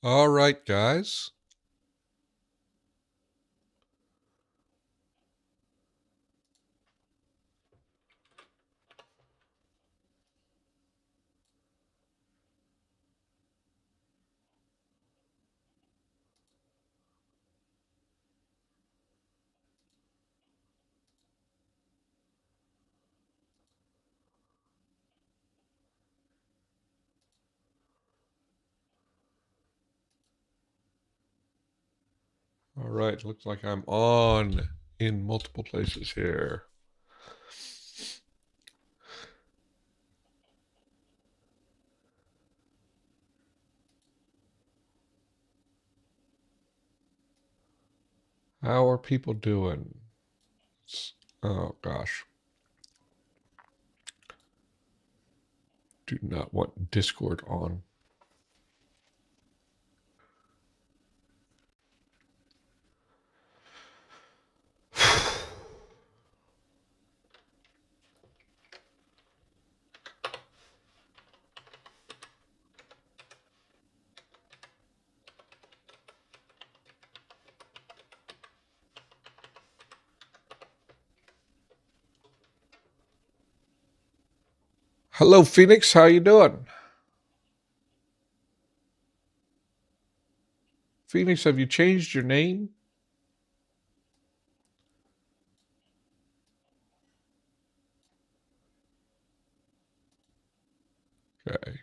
All right, guys. All right, looks like I'm on in multiple places here. How are people doing? Oh gosh. Do not want Discord on. Hello, Phoenix. How you doing? Phoenix, have you changed your name? Okay.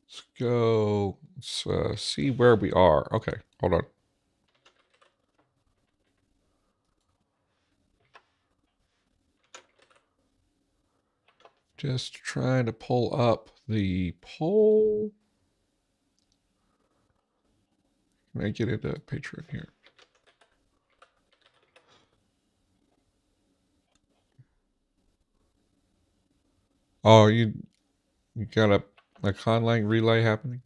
Let's go. Let's see where we are. Okay, hold on. Just trying to pull up the poll. Can I get into Patreon here? Oh, you got a conlang relay happening?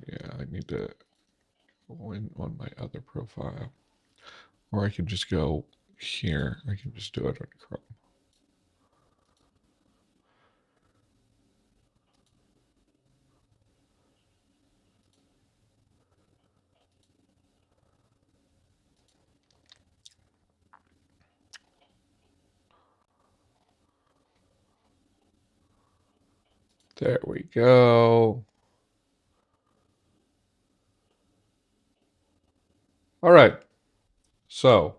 Yeah, I need to go in on my other profile. Or I can just go here. I can just do it on Chrome. There we go. All right. So,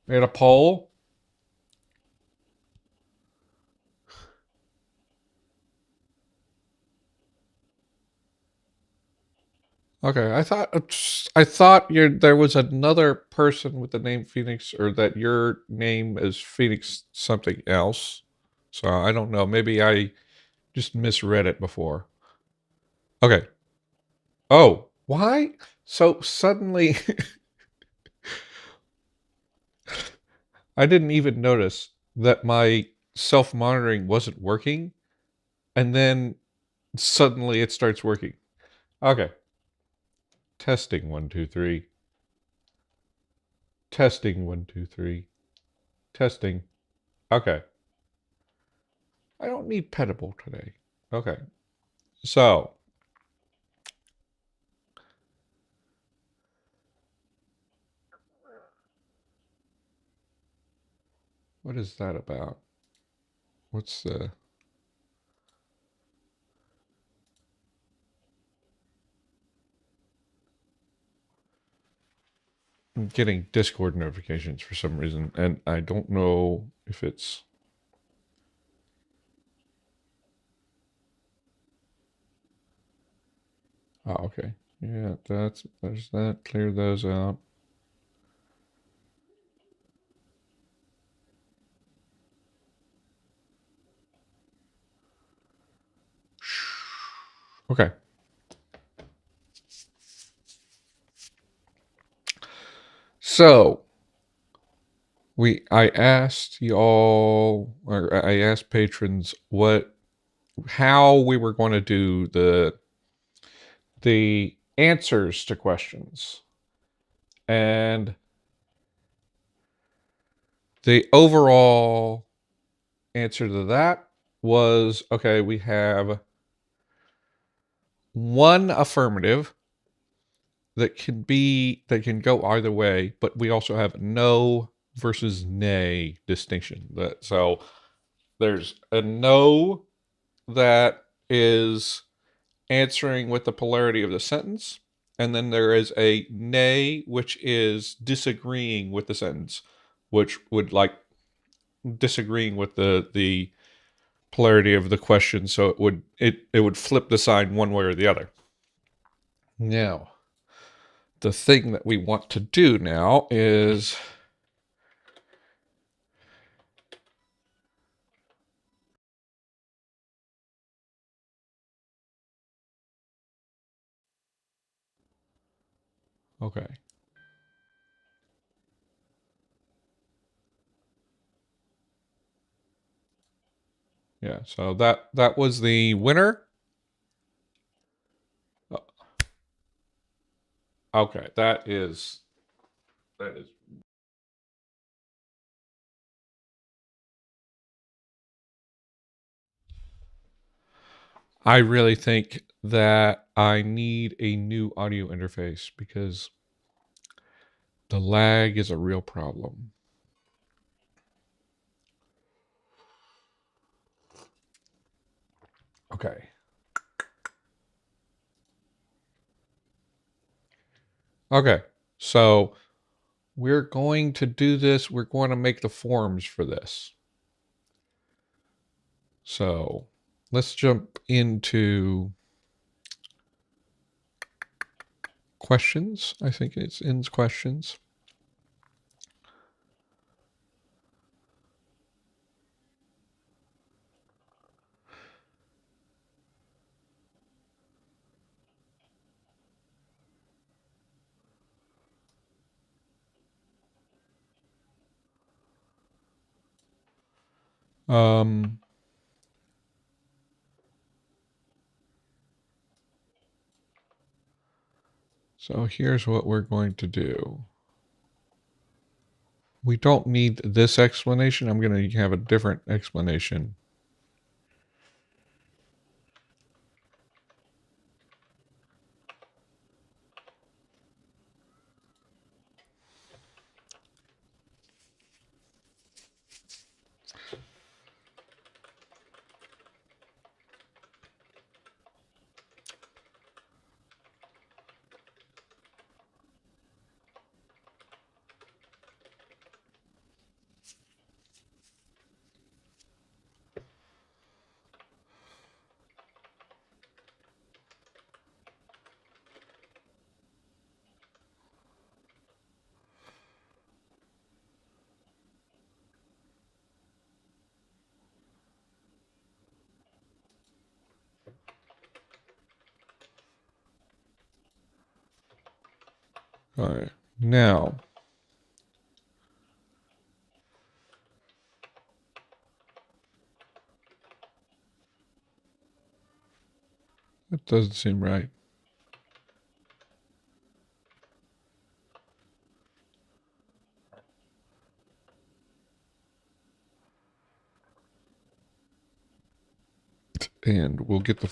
made a poll. Okay, I thought there was another person with the name Phoenix, or that your name is Phoenix something else. So I don't know. Maybe I just misread it before. Okay. Oh, why? So suddenly I didn't even notice that my self-monitoring wasn't working, and then suddenly it starts working. Okay. Testing 1, 2, 3. Testing 1, 2, 3. Testing. Okay. I don't need Petable today. Okay. So, what is that about? What's the... I'm getting Discord notifications for some reason, and I don't know if it's... Oh, okay. Yeah, there's that. Clear those out. Okay. So, I asked y'all, or I asked patrons how we were going to do the answers to questions. And the overall answer to that was, okay, we have one affirmative that can go either way, but we also have no versus nay distinction. So there's a no that is answering with the polarity of the sentence, and then there is a nay which is disagreeing with the sentence, which would like disagreeing with the polarity of the question, so it would flip the sign one way or the other. Now, the thing that we want to do now is okay. Yeah, so that was the winner. Okay, that is I really think that I need a new audio interface because the lag is a real problem. Okay. Okay. So we're going to do this. We're going to make the forms for this. So let's jump into questions. I think it's in questions. Um, so here's what we're going to do. We don't need this explanation. I'm going to have a different explanation. All right. Now, that doesn't seem right. And we'll get the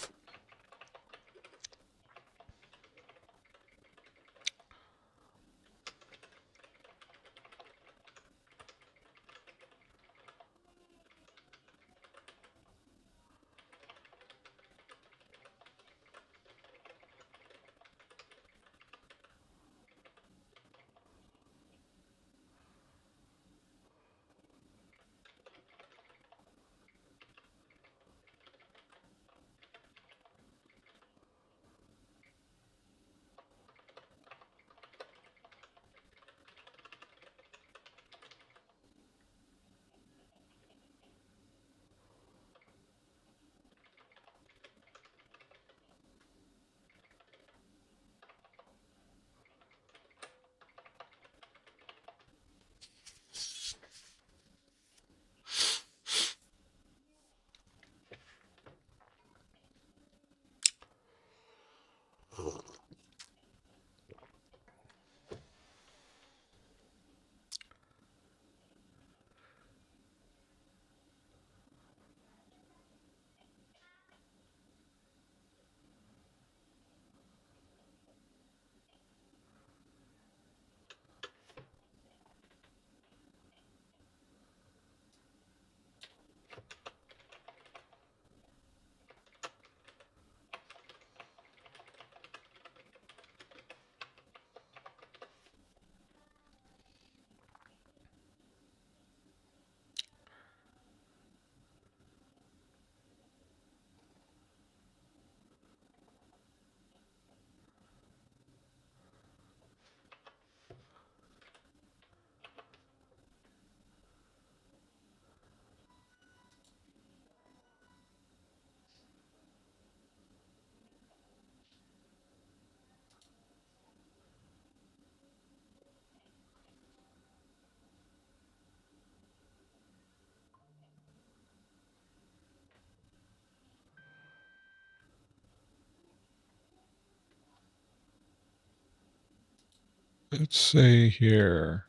Let's say here.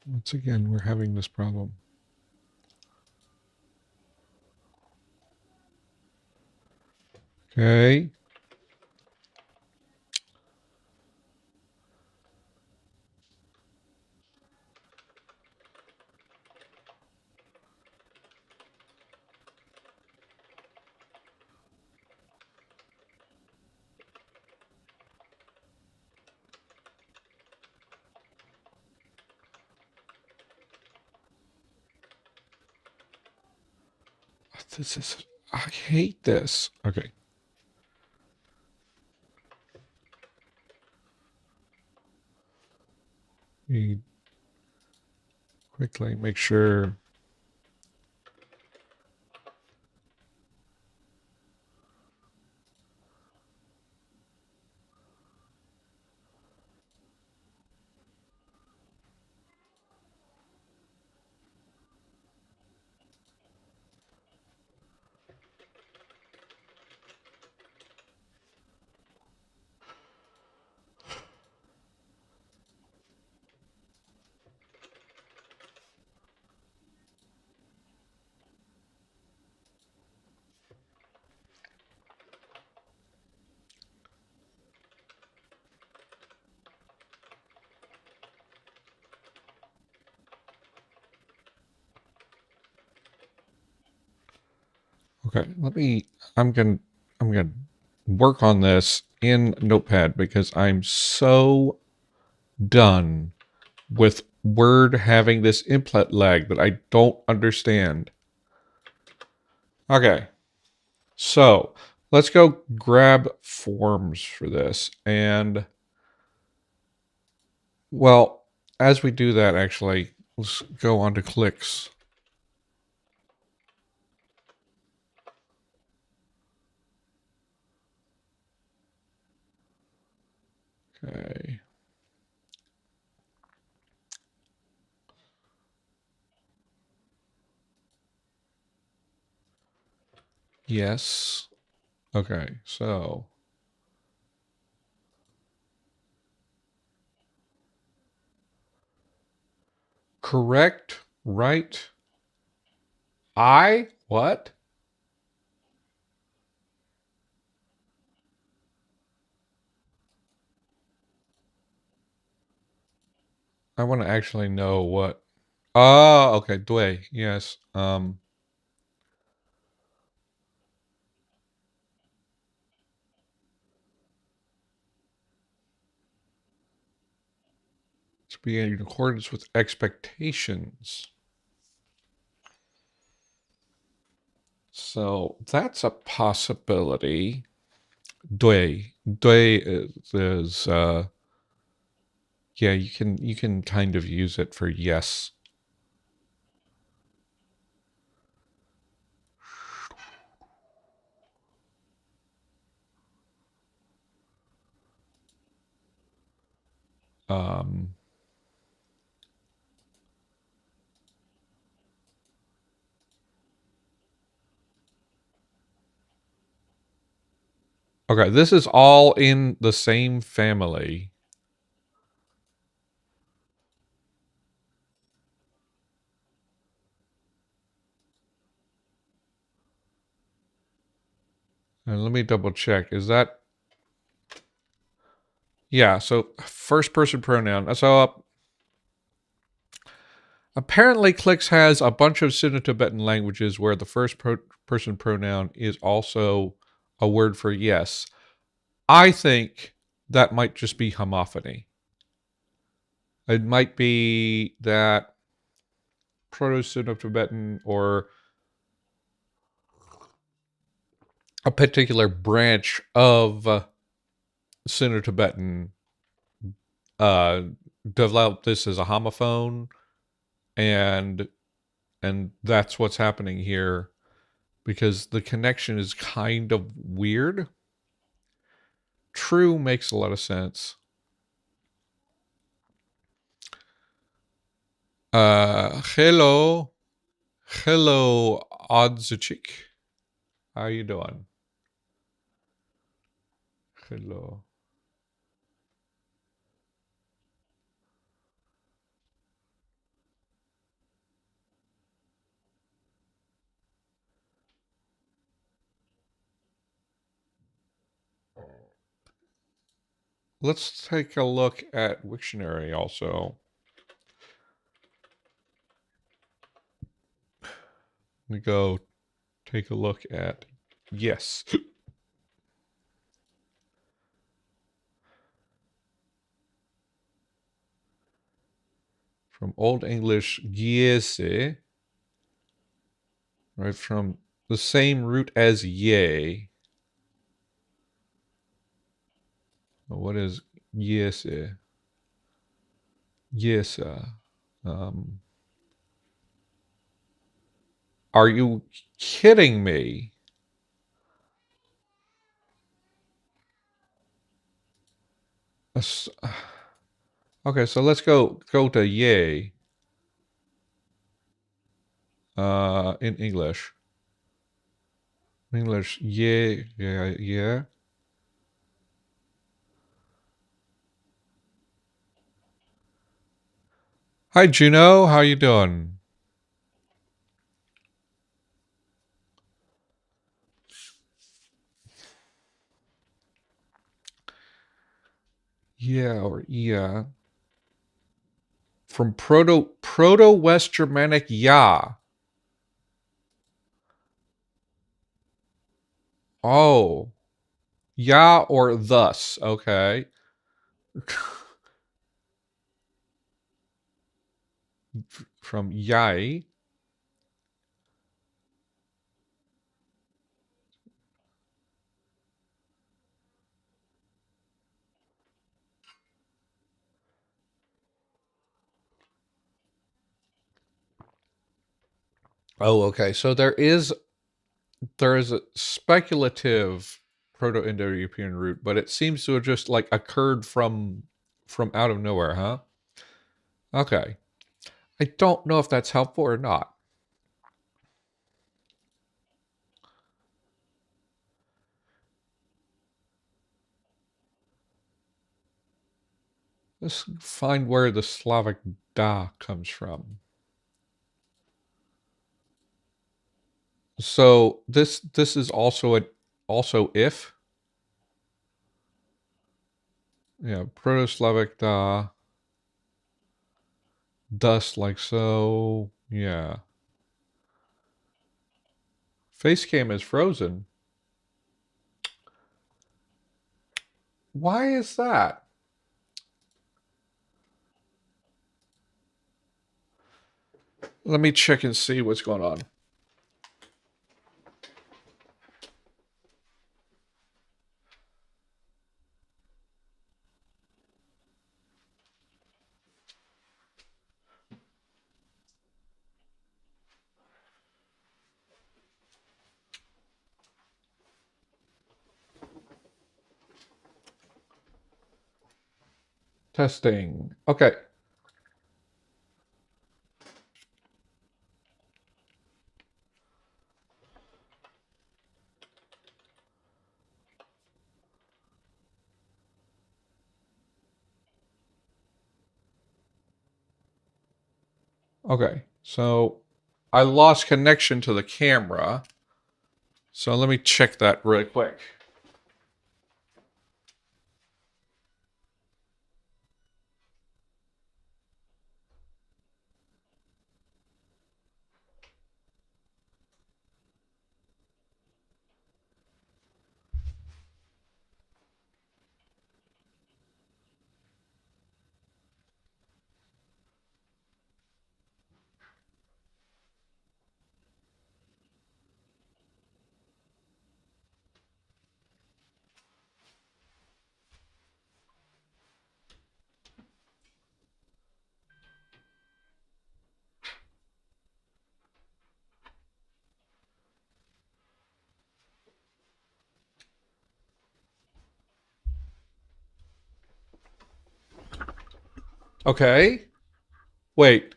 Once again, we're having this problem. Okay. This is, I hate this. Okay. We quickly make sure. Okay, I'm gonna work on this in Notepad because I'm so done with Word having this input lag that I don't understand. Okay, so let's go grab forms for this. And, well, as we do that, actually, let's go on to clicks. Okay. Yes. Okay, so correct, right? What? I want to actually know what. Oh, okay, Dway. Yes. To be in accordance with expectations. So that's a possibility. Dway is yeah, you can kind of use it for yes. Um, okay, this is all in the same family. And let me double check. Is that yeah, so first person pronoun. So apparently Clicks has a bunch of Sino-Tibetan languages where the first person pronoun is also a word for yes. I think that might just be homophony. It might be that Proto-Sino-Tibetan or a particular branch of Sino-Tibetan uh, developed this as a homophone, and that's what's happening here because the connection is kind of weird. True makes a lot of sense. Hello, Odzuchik. How you doing? Hello. Let's take a look at Wiktionary also. Let me go take a look at yes. From Old English giese, right, from the same root as yea. What is giese? Giesa. Are you kidding me? Okay, so let's go to yay in English. English, yay, yeah, yeah. Hi, Juno. How you doing? Yeah, or yeah. From Proto West Germanic ya. Oh, ya or thus. Okay. From yai. Oh, okay. So there is a speculative Proto-Indo-European root, but it seems to have just like occurred from out of nowhere, huh? Okay. I don't know if that's helpful or not. Let's find where the Slavic da comes from. So this is also if. Yeah, Proto-Slavic da, dust like so. Yeah. Facecam is frozen. Why is that? Let me check and see what's going on. Testing. Okay. Okay. So I lost connection to the camera. So let me check that really quick. Okay. Wait.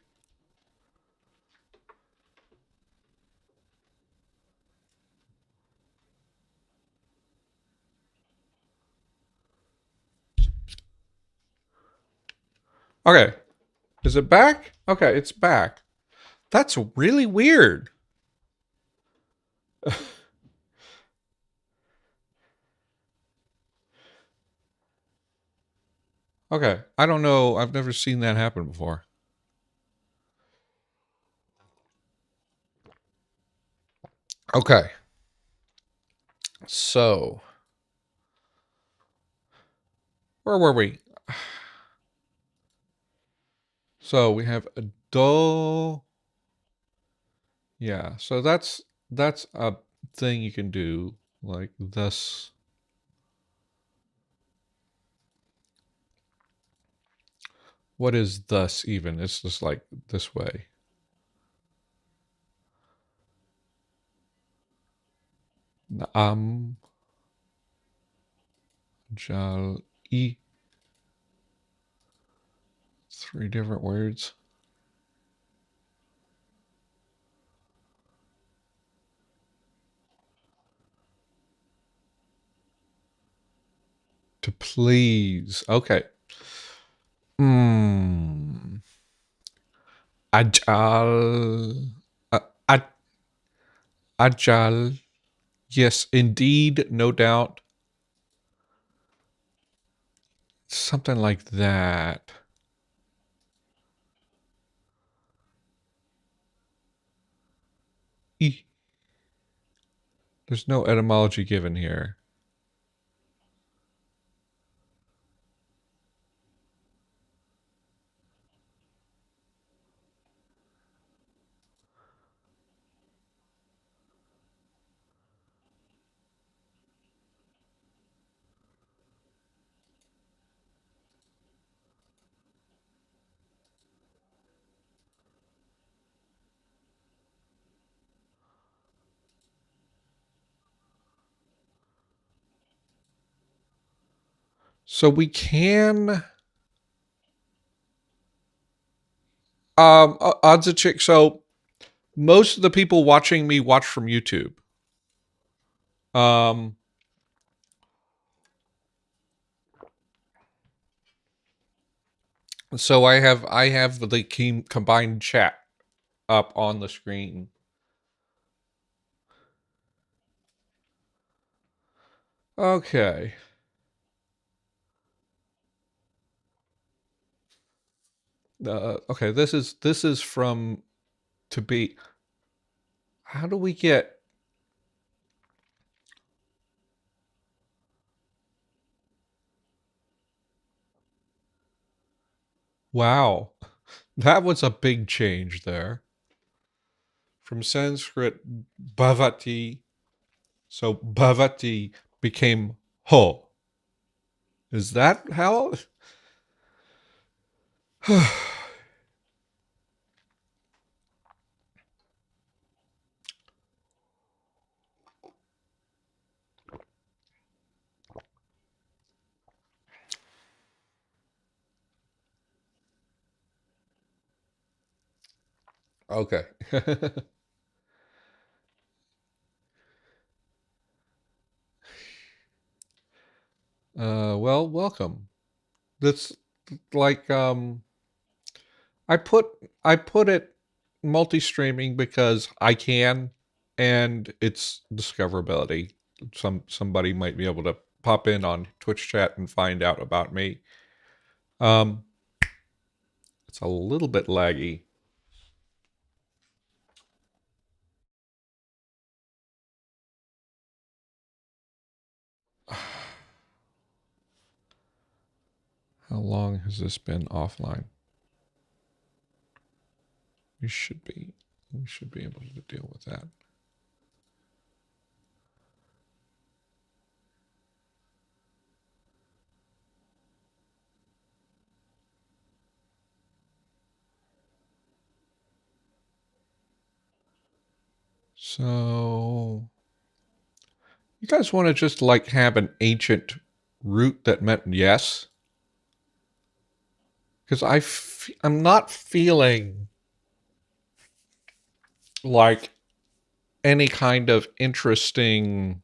Okay. Is it back? Okay, it's back. That's really weird. Okay. I don't know. I've never seen that happen before. Okay. So, where were we? So, we have a dull. Yeah. So that's a thing you can do like this. What is thus even? It's just like this way. Am jal e. Three different words. To please. Okay. Hmm. Ajal. Uh, Ajal. Yes, indeed, no doubt. Something like that. E. There's no etymology given here. So we can odds a chick. So most of the people watching me watch from YouTube. Um, so I have the combined chat up on the screen. Okay. Okay. This is from to be. How do we get? Wow, that was a big change there from Sanskrit bhavati. So bhavati became ho. Is that how? Okay. Well, welcome. That's like I put I put it multi-streaming because I can, and it's discoverability. Somebody might be able to pop in on Twitch chat and find out about me. Um, it's a little bit laggy. How long has this been offline? We should be we should be able to deal with that. So you guys want to just like have an ancient root that meant yes? because I'm not feeling like any kind of interesting.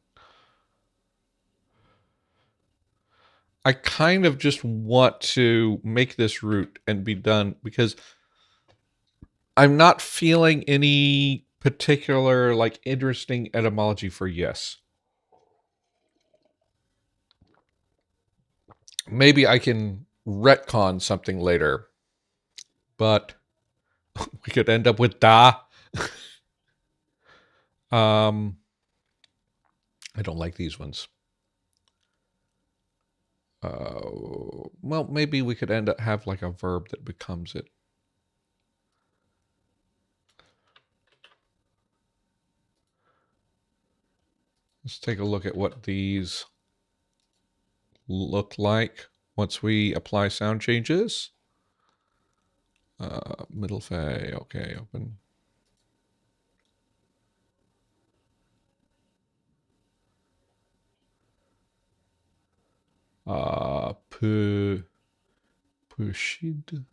I kind of just want to make this route and be done because I'm not feeling any particular like interesting etymology for yes. Maybe I can retcon something later, but we could end up with da. I don't like these ones. Well, maybe we could end up have like a verb that becomes it. Let's take a look at what these look like once we apply sound changes. Middle fay, okay, open. Pushid.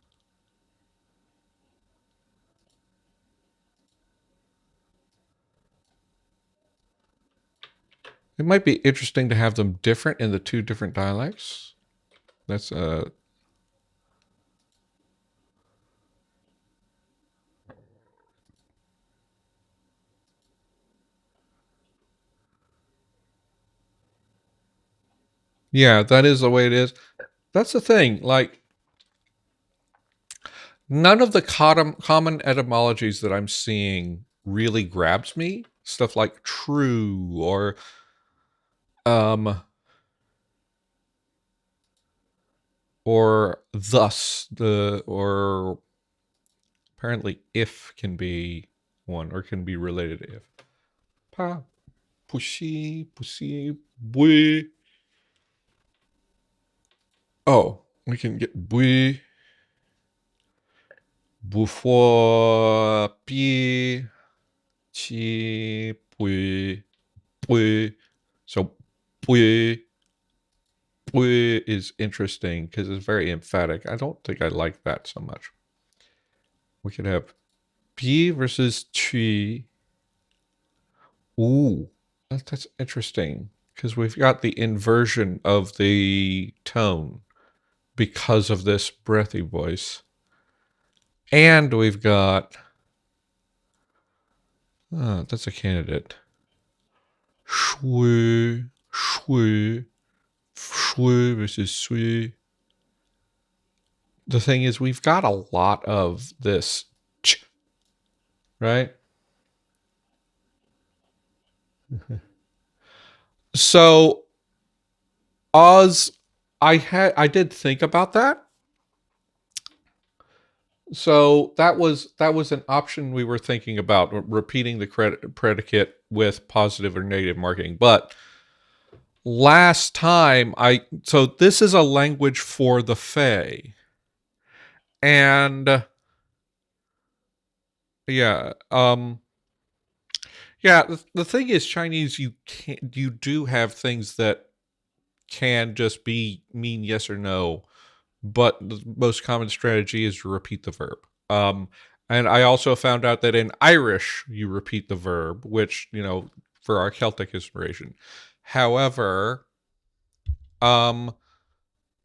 It might be interesting to have them different in the two different dialects. That's yeah, that is the way it is. That's the thing. Like, none of the common etymologies that I'm seeing really grabs me. Stuff like true or thus, or apparently if can be one or can be related to if. Pa, pussy, boy. Oh, we can get boy, before, pi, chi, boy. So, boy is interesting because it's very emphatic. I don't think I like that so much. We could have pi versus chi. Ooh, that's interesting because we've got the inversion of the tone because of this breathy voice. And we've got, that's a candidate. Shui versus sui. The thing is, we've got a lot of this, right? So, Oz, I did think about that. So that was an option we were thinking about, repeating the predicate with positive or negative marking. But last time so this is a language for the Fae, and yeah, yeah. The thing is, Chinese, you do have things that can just mean yes or no, but the most common strategy is to repeat the verb. And I also found out that in Irish, you repeat the verb, which, for our Celtic inspiration. However,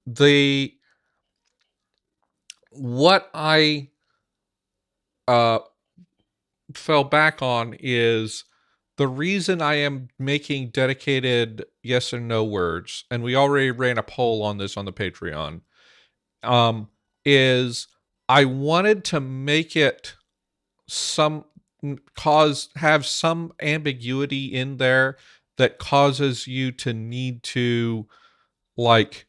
the what I fell back on is the reason I am making dedicated yes or no words, and we already ran a poll on this on the Patreon, is I wanted to make it have some ambiguity in there that causes you to need to like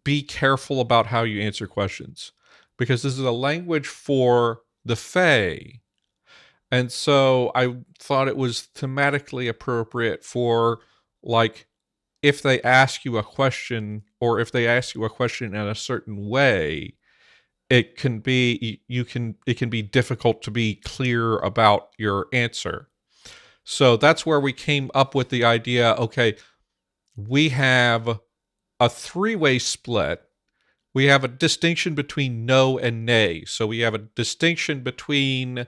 be careful about how you answer questions, because this is a language for the Fae. And so I thought it was thematically appropriate for, like, if they ask you a question, or if they ask you a question in a certain way, it can be difficult to be clear about your answer. So that's where we came up with the idea, okay, we have a three-way split. we have a distinction between no and nay. So we have a distinction between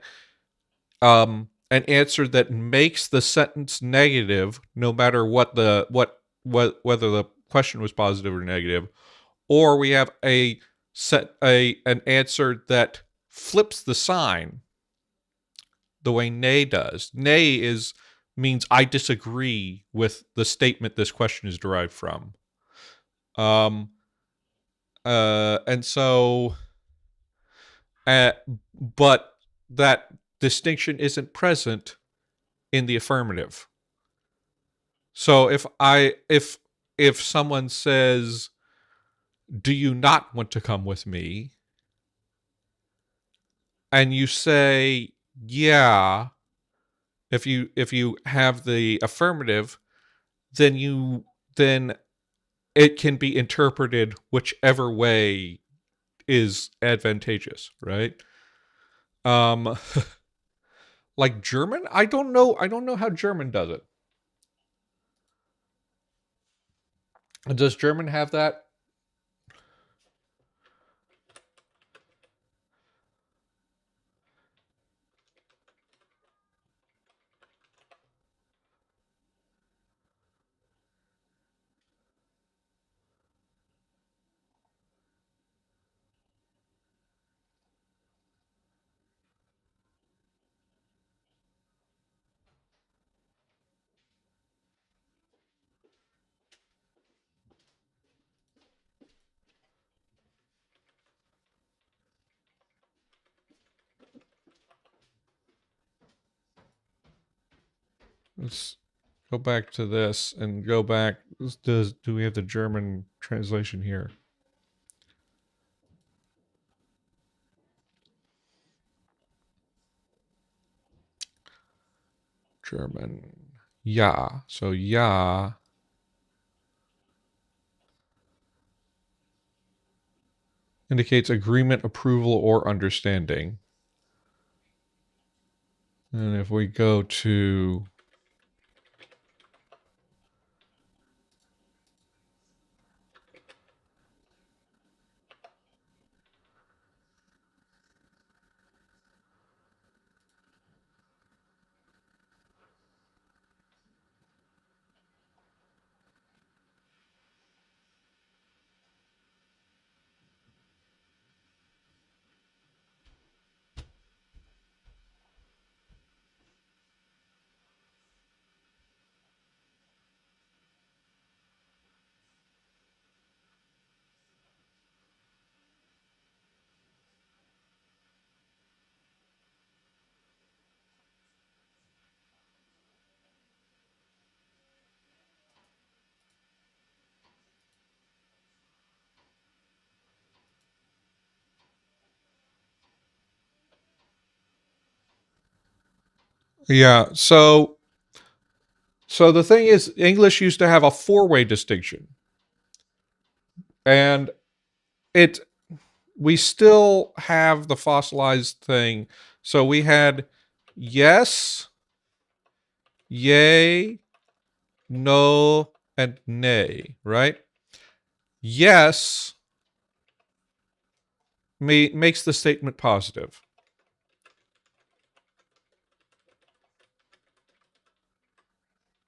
an answer that makes the sentence negative, no matter what whether the question was positive or negative, or we have an answer that flips the sign the way nay does. Nay means I disagree with the statement this question is derived from. Um, and so, uh, but that distinction isn't present in the affirmative. So if someone says, "Do you not want to come with me?" and you say, "Yeah," if you have the affirmative, then it can be interpreted whichever way is advantageous, right? Um, like German, I don't know. I don't know how German does it. Does German have that? Let's go back to this and go back. Do we have the German translation here? German. Ja. So ja indicates agreement, approval, or understanding. And if we go to yeah, so the thing is, English used to have a four-way distinction, and it we still have the fossilized thing. So we had yes, yay, no, and nay, right? Yes makes the statement positive,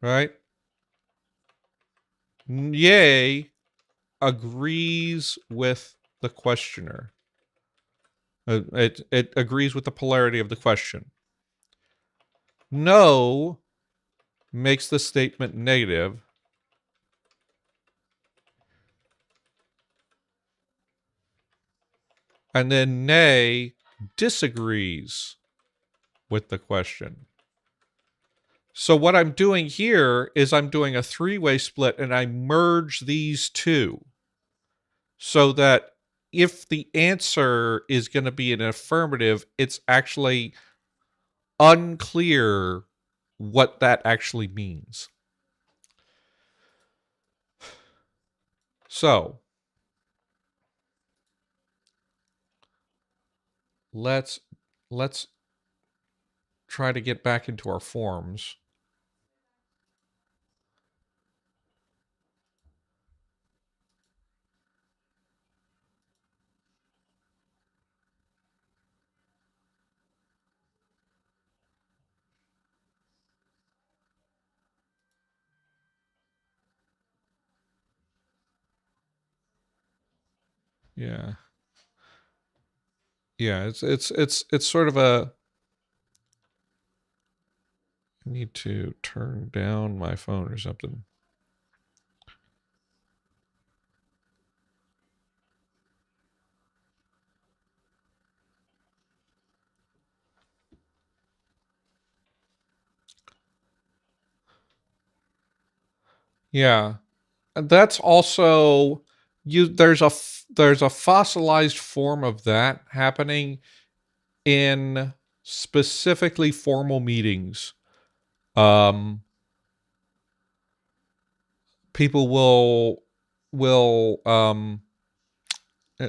right? Yay agrees with the questioner. It agrees with the polarity of the question. No makes the statement negative. And then nay disagrees with the question. So what I'm doing here is I'm doing a three-way split, and I merge these two so that if the answer is going to be an affirmative, it's actually unclear what that actually means. So let's try to get back into our forms. Yeah. Yeah, it's sort of a I need to turn down my phone or something. Yeah. And that's also there's a fossilized form of that happening in specifically formal meetings. Um People will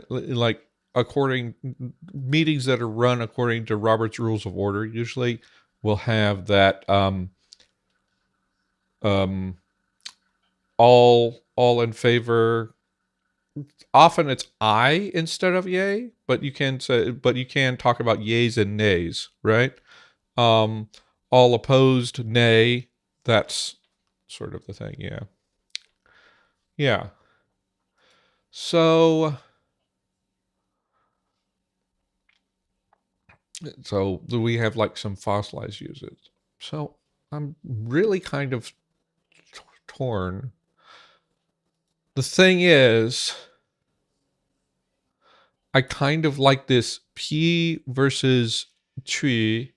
like according meetings that are run according to Robert's Rules of Order usually will have that um all in favor. Often it's I instead of yay, but you can talk about yays and nays, right? Um all opposed nay, that's sort of the thing, yeah. Yeah. So do we have like some fossilized uses? So I'm really kind of torn. The thing is, I kind of like this P versus tree.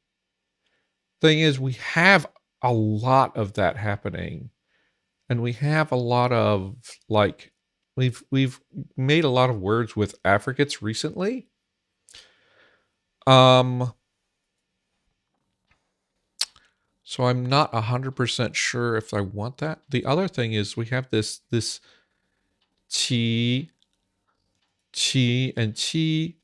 Thing is, we have a lot of that happening, and we have a lot of like we've made a lot of words with affricates recently. Um, so I'm not 100% sure if I want that. The other thing is we have this chi, chi, and chi.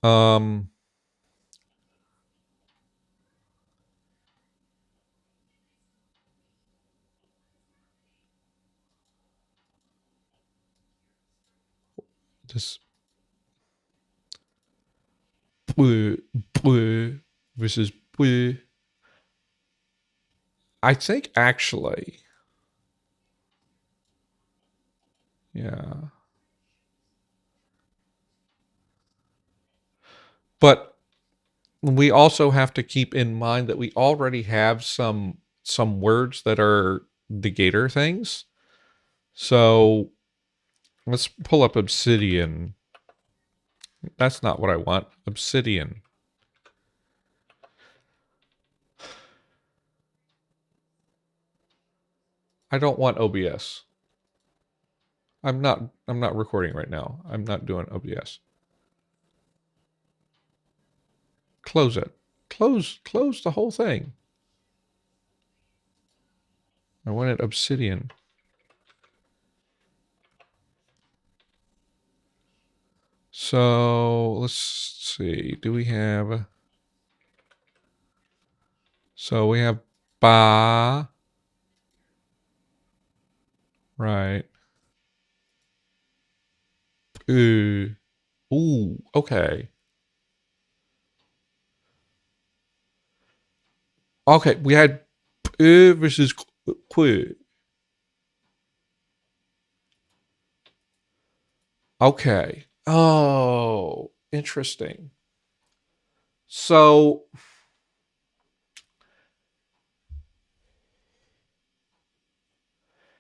Um, this bleu, bleu versus bleu. I think actually, yeah. But we also have to keep in mind that we already have some words that are negator things. So let's pull up obsidian. That's not what I want. Obsidian. I don't want OBS. I'm not recording right now. I'm not doing OBS. Close it. Close the whole thing. I wanted obsidian. So let's see. Do we have? So we have ba. Right. Ooh. Ooh. Okay. Okay. We had versus Q. Okay. Oh, interesting. So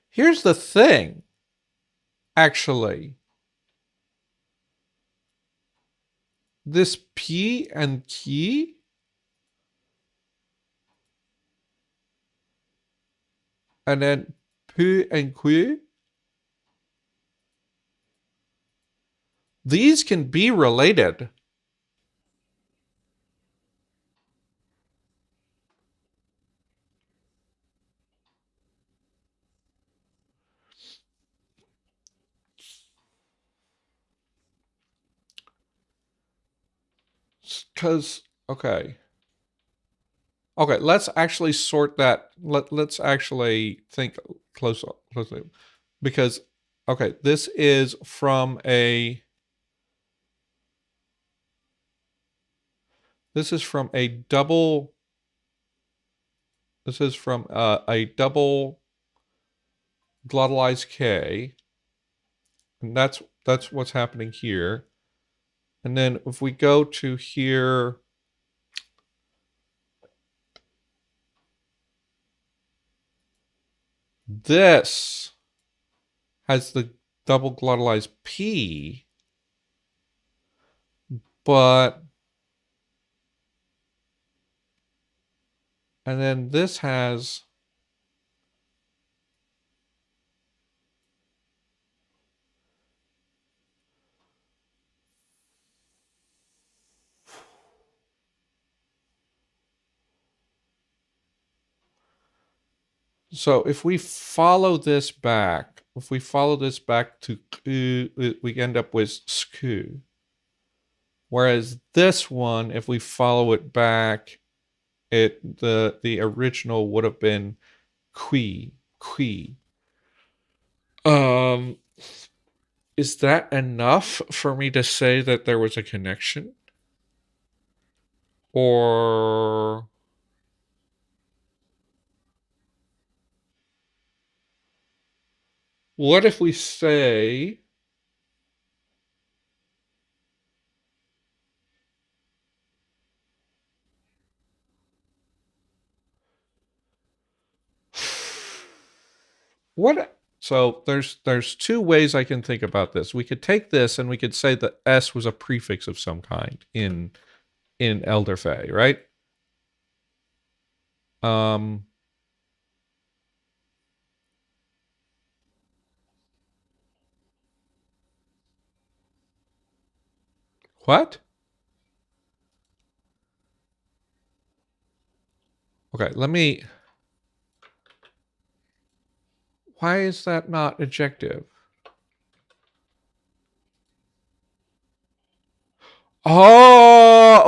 here's the thing. Actually, this P and key and then P and Q, these can be related. Because, okay. Okay, let's actually sort that. Let's actually think closely. Because, okay, this is from a double This is from a double glottalized K, and that's what's happening here. And then if we go to here, this has the double glottalized P, but and then this has so if we follow this back, to we end up with sku. Whereas this one, if we follow it back, the original would have been qui. Um, is that enough for me to say that there was a connection? Or what if we say what? So there's two ways I can think about this. We could take this and we could say that S was a prefix of some kind in Elderfey, right? Um, what? Okay, let me. Why is that not adjective? Oh,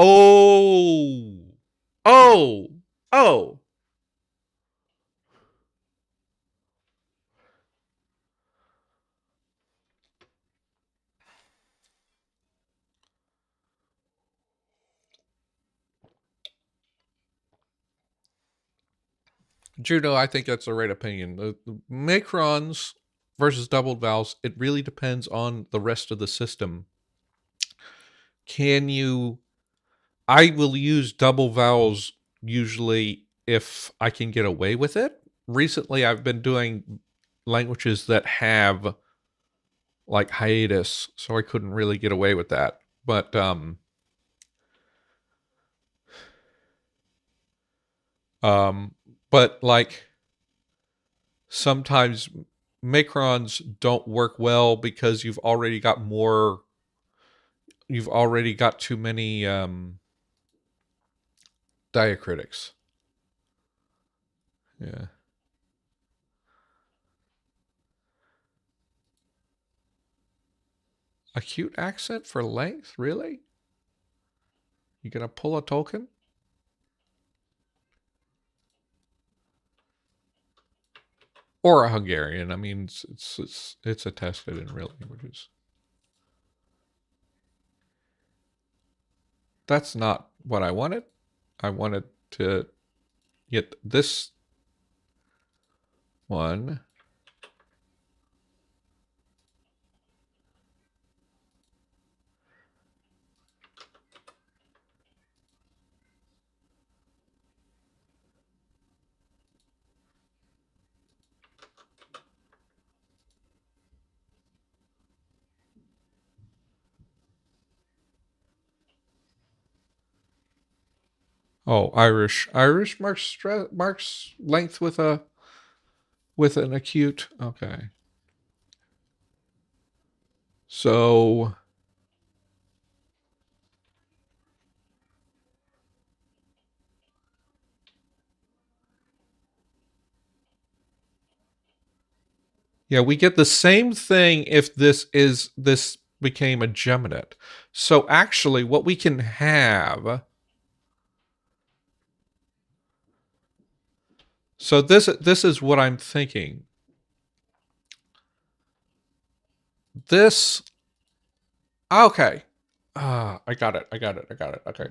oh, oh. Judo, I think that's the right opinion. The macrons versus doubled vowels, it really depends on the rest of the system. Can you I will use double vowels usually if I can get away with it. Recently, I've been doing languages that have like hiatus, so I couldn't really get away with that. Um, but like sometimes macrons don't work well because you've already got too many diacritics. Yeah. Acute accent for length? Really? You gonna pull a Tolkien? Or a Hungarian? I mean, it's attested in real languages. That's not what I wanted. I wanted to get this one. Oh, Irish. Irish marks length with an acute. Okay. So yeah, we get the same thing if this became a geminate. So actually, what we can have. So this is what I'm thinking. This okay. I got it. Okay.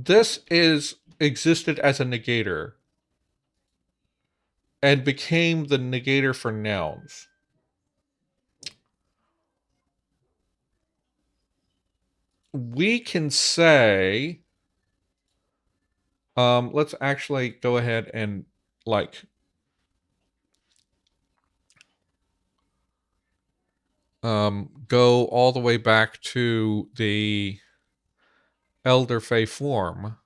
this is existed as a negator and became the negator for nouns. We can say, let's actually go ahead and like go all the way back to the elder Fey form.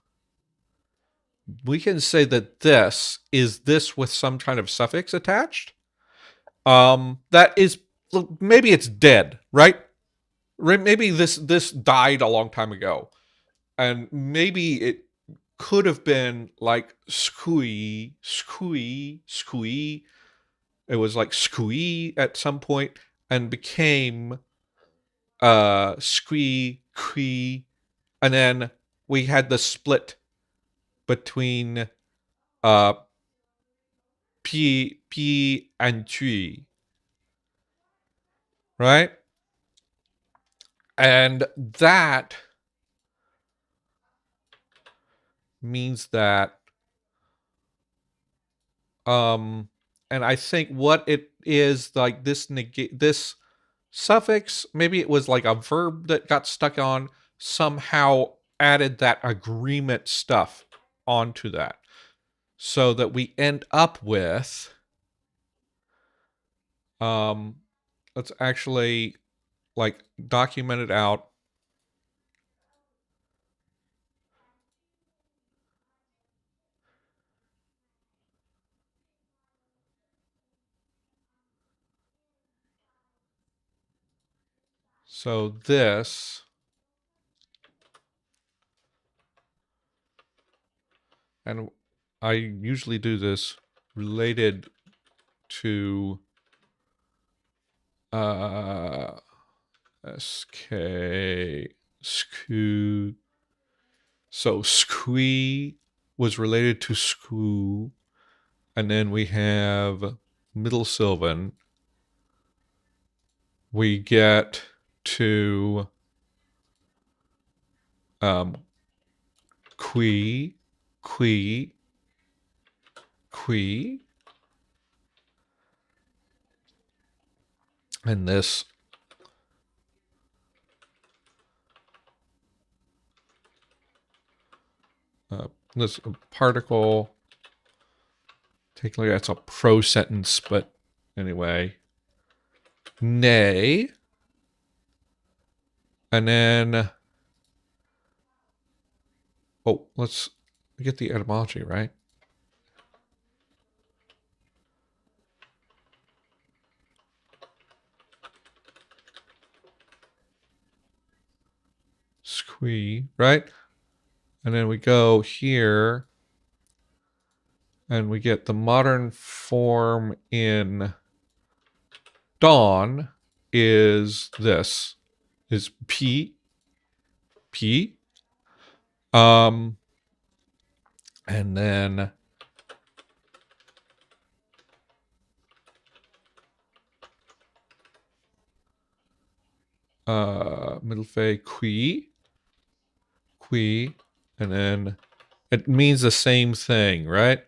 We can say that this is this with some kind of suffix attached. That is, maybe it's dead, right? Maybe this died a long time ago, and maybe it could have been like squee, squee, squee. It was like squee at some point and became squee, quee, and then we had the split between uh p and g, right? And that means that and I think what it is, like this suffix, maybe it was like a verb that got stuck on, somehow added that agreement stuff onto that, so that we end up with let's actually like document it out. So this, and I usually do this related to sk sku. So squee was related to screw, and then we have middle Sylvan. We get to quee, quee, quee, and this this particle. Take a look. That's a pro sentence, but anyway, nay, and then oh, let's get the etymology right. Squee, right? And then we go here and we get the modern form in dawn is this, is P. And then middle fay qui, and then it means the same thing, right?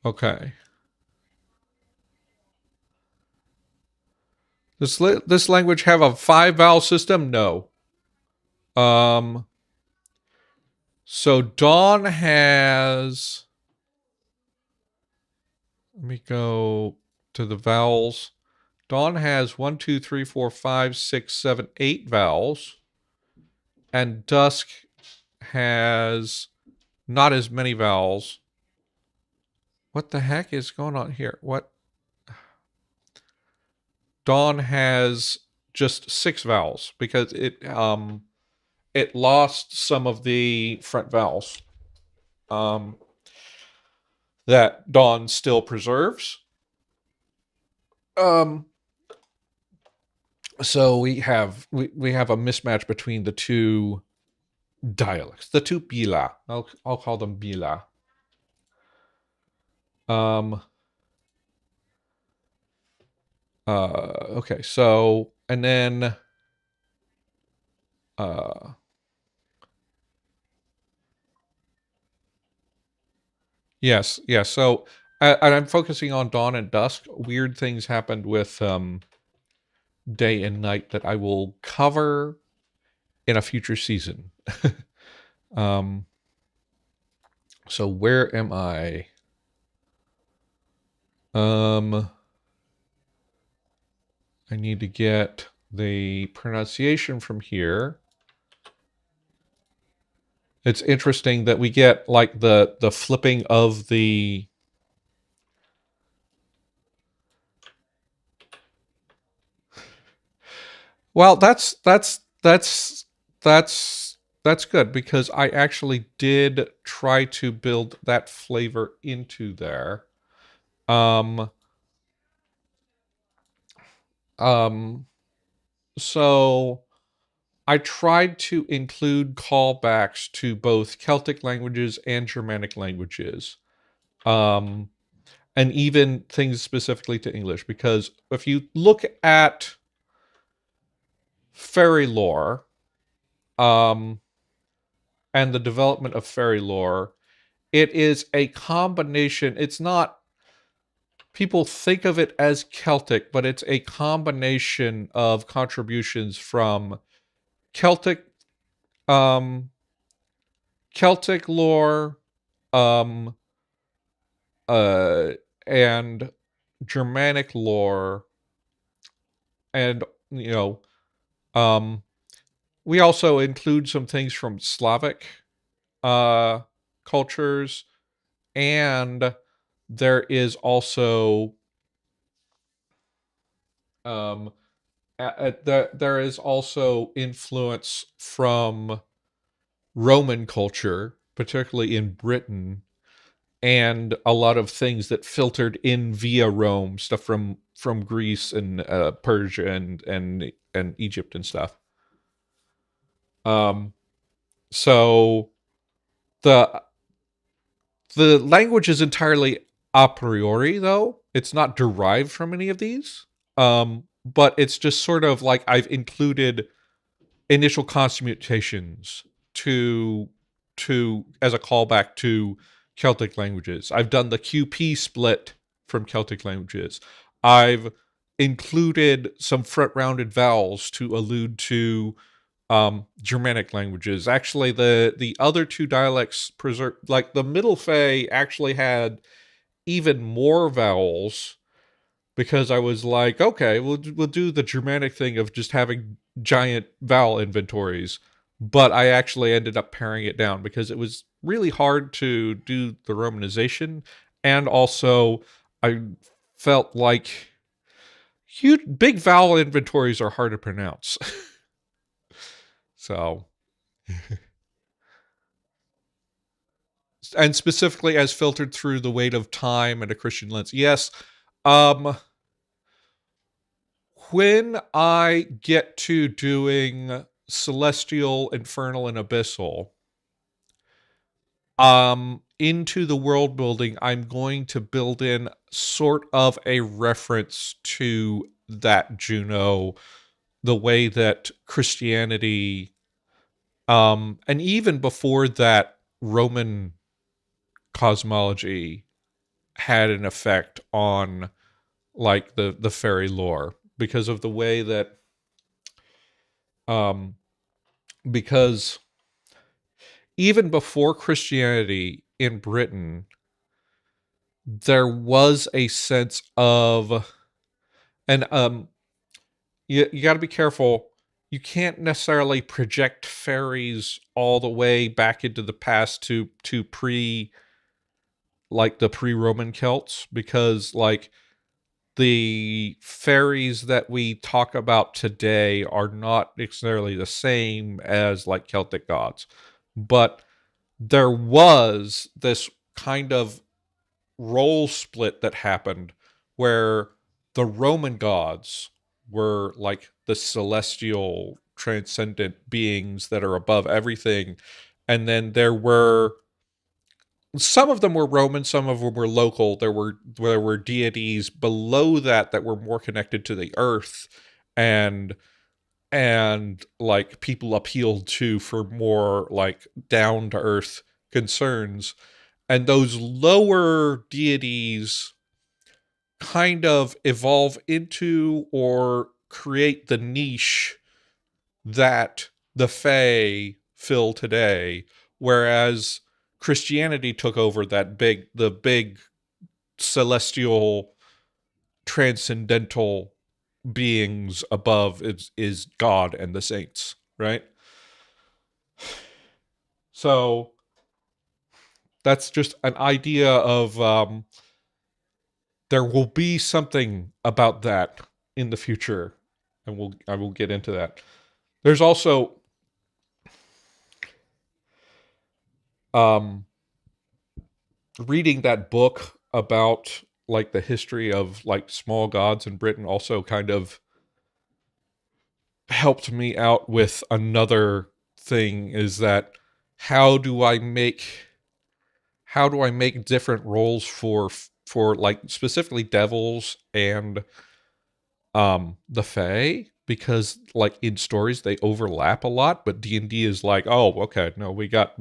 Okay. This language have a 5 vowel system? No. So dawn has, let me go to the vowels. Dawn has 1, 2, 3, 4, 5, 6, 7, 8 vowels. And dusk has not as many vowels. What the heck is going on here? What? Dawn has just 6 vowels because it lost some of the front vowels that dawn still preserves. So we have a mismatch between the two dialects, the two bila. I'll call them bila. Um. Okay. So and then uh. Yes. Yes. So and I'm focusing on dawn and dusk. Weird things happened with day and night that I will cover in a future season. um. So where am I? Um. I need to get the pronunciation from here. It's interesting that we get like the flipping of the well, that's that's good because I actually did try to build that flavor into there. Um um so I tried to include callbacks to both Celtic languages and Germanic languages. Um and even things specifically to English because if you look at fairy lore, um and the development of fairy lore, it is a combination. It's not, people think of it as Celtic, but it's a combination of contributions from Celtic, um, Celtic lore, um, uh, and Germanic lore, and you know, um, we also include some things from Slavic uh, cultures, and there is also um, there is also influence from Roman culture, particularly in Britain, and a lot of things that filtered in via Rome, stuff from Greece and Persia and Egypt and stuff. Um, so the the language is entirely a priori, though it's not derived from any of these. But it's just sort of like I've included initial consonant to as a callback to Celtic languages. I've done the QP split from Celtic languages. I've included some front rounded vowels to allude to Germanic languages. Actually, the other two dialects preserve, like the Middle Fey actually had even more vowels because I was like, okay, we'll do the Germanic thing of just having giant vowel inventories, but I actually ended up paring it down because it was really hard to do the romanization, and also I felt like huge big vowel inventories are hard to pronounce. So, and specifically as filtered through the weight of time and a Christian lens. Yes, um when I get to doing celestial, infernal, and abyssal, into the world building, I'm going to build in sort of a reference to that Juno, the way that Christianity, and even before that, Roman cosmology had an effect on like the fairy lore because of the way that um because even before Christianity in Britain, there was a sense of, and you got to be careful. You can't necessarily project fairies all the way back into the past to pre, like the pre-Roman Celts, because like the fairies that we talk about today are not necessarily the same as like Celtic gods, but there was this kind of role split that happened where the Roman gods were like the celestial transcendent beings that are above everything. And then there were some of them were Roman, some of them were local. There were deities below that that were more connected to the earth, and like people appealed to for more like down to earth concerns. And those lower deities kind of evolve into or create the niche that the Fae fill today, whereas Christianity took over the big celestial transcendental beings above is God and the saints, right? So that's just an idea of there will be something about that in the future, and I will get into that. There's also um, reading that book about like the history of like small gods in Britain also kind of helped me out with another thing, is that how do I make different roles for like specifically devils and the Fae, because like in stories they overlap a lot, but D&D is like, oh, okay, no, we got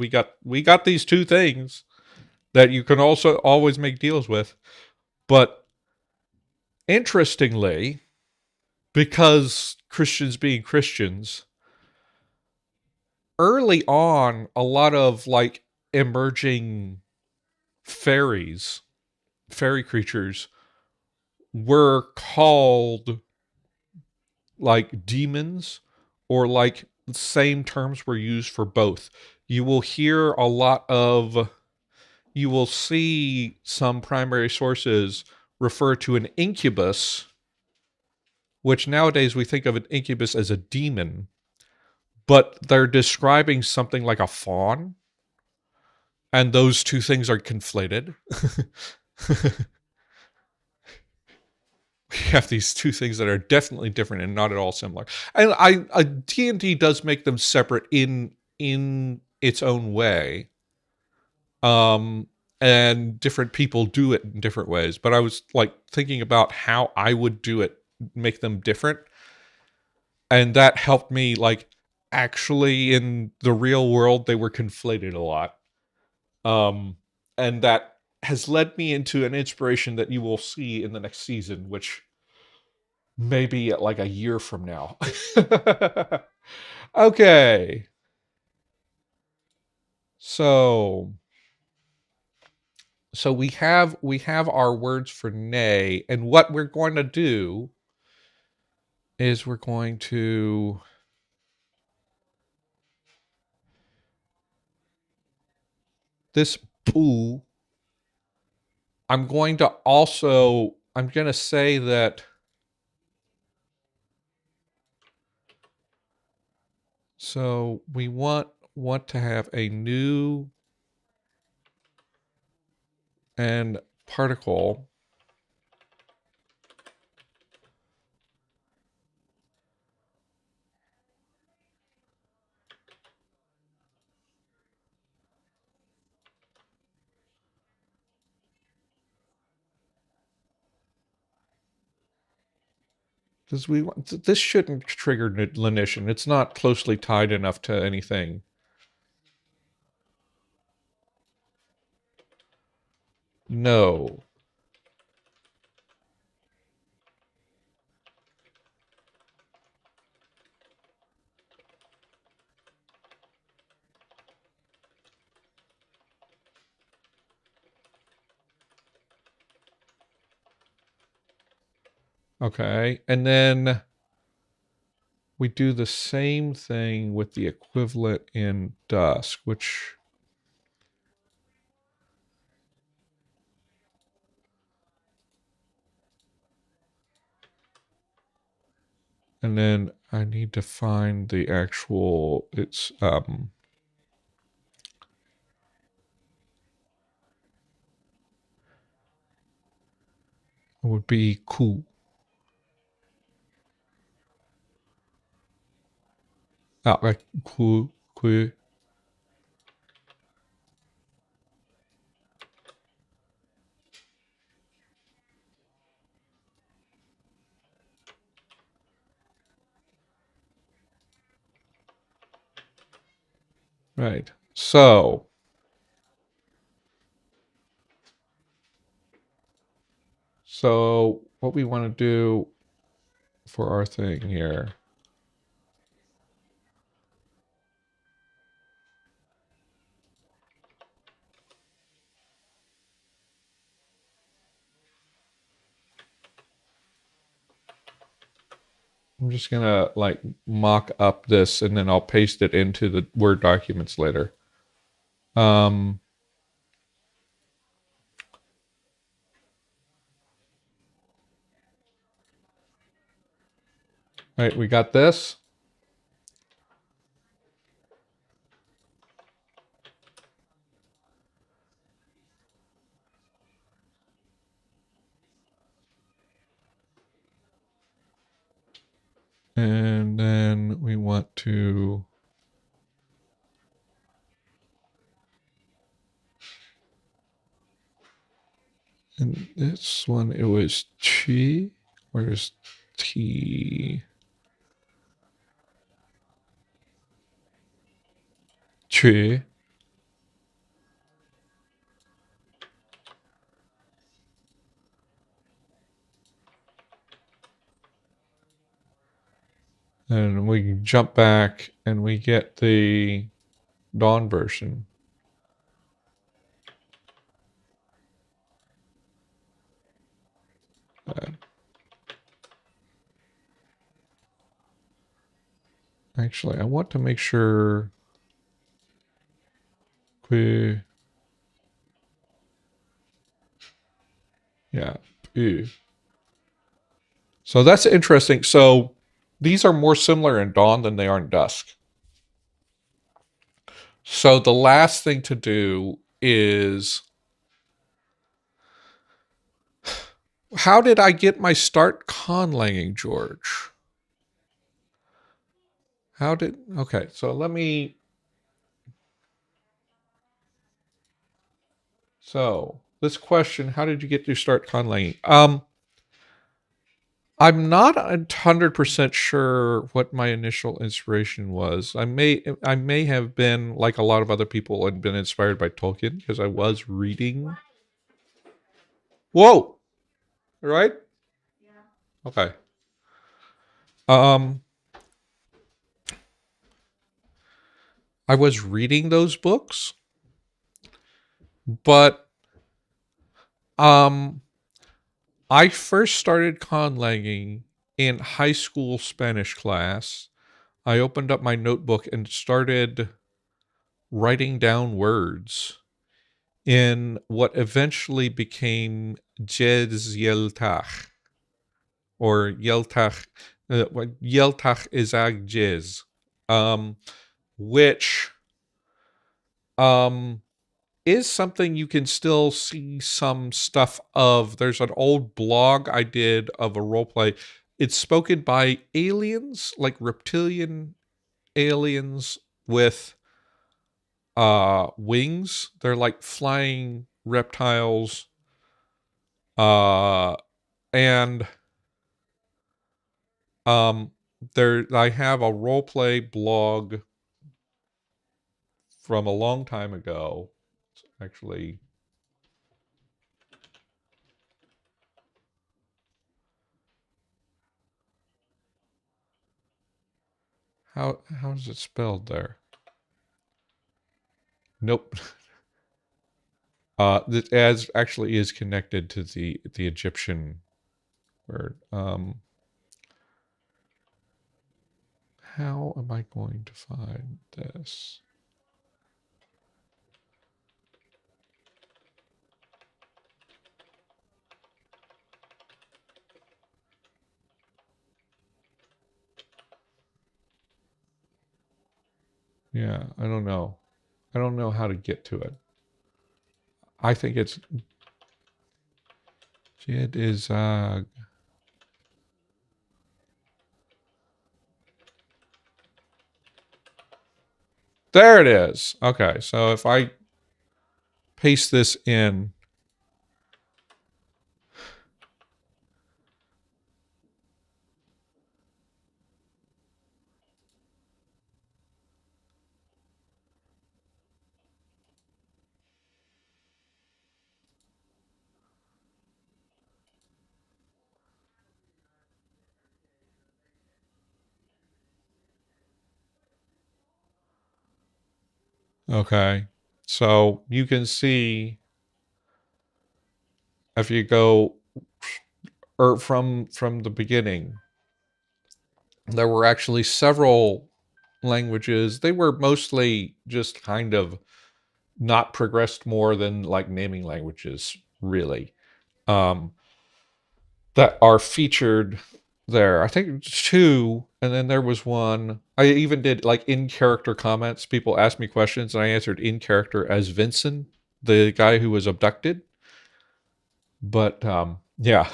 these two things that you can also always make deals with. But interestingly, because Christians being Christians, early on a lot of like emerging fairy creatures were called like demons, or like the same terms were used for both. You will hear a lot of, you will see some primary sources refer to an incubus, which nowadays we think of an incubus as a demon, but they're describing something like a fawn, and those two things are conflated. We have these two things that are definitely different and not at all similar. And D&D does make them separate in its own way. Um and different people do it in different ways, but I was like thinking about how I would do it, make them different, and that helped me like actually in the real world they were conflated a lot. Um and that has led me into an inspiration that you will see in the next season, which maybe like a year from now. Okay. So we have our words for nay, and what we're going to do is we're going to this boo. I'm going to say that, so we want to have a new and particle. Because this shouldn't trigger lenition. It's not closely tied enough to anything. No. Okay. And then we do the same thing with the equivalent in dusk, which, and then I need to find the actual, it's would be cool. like cool. Right. So what we want to do for our thing here. I'm just gonna like mock up this and then I'll paste it into the Word documents later. Um, right, we got this. And then we want to and this one it was chi. Where's T? Chi. And we jump back and we get the Dawn version. Uh, Actually, I want to make sure we, yeah. Ew. So that's interesting. So these are more similar in Dawn than they are in Dusk. So the last thing to do is how did I get my start conlanging, George? How did okay, so let me so this question, how did you get to start conlanging? I'm not 100% sure what my initial inspiration was. I may have been like a lot of other people and been inspired by Tolkien because I was reading. Whoa, right? Okay. Um, I was reading those books, but um, I first started conlanging in high school Spanish class. I opened up my notebook and started writing down words in what eventually became Jez Yeltach or Yeltach, Yeltach Izag Jez, um, which um, is something you can still see some stuff of. There's an old blog I did of a role play. It's spoken by aliens, like reptilian aliens with wings. They're like flying reptiles. And um there I have a role play blog from a long time ago. It's actually, how is it spelled there? Nope. This as actually is connected to the Egyptian word. How am I going to find this? Yeah, I don't know. I don't know how to get to it. I think it's Jid is There it is. Okay, so if I paste this in, okay, so you can see if you go from the beginning, there were actually several languages. They were mostly just kind of not progressed more than like naming languages, really, um, that are featured there. I think two, and then there was one. I even did like in character comments. People asked me questions, and I answered in character as Vincent, the guy who was abducted. But yeah,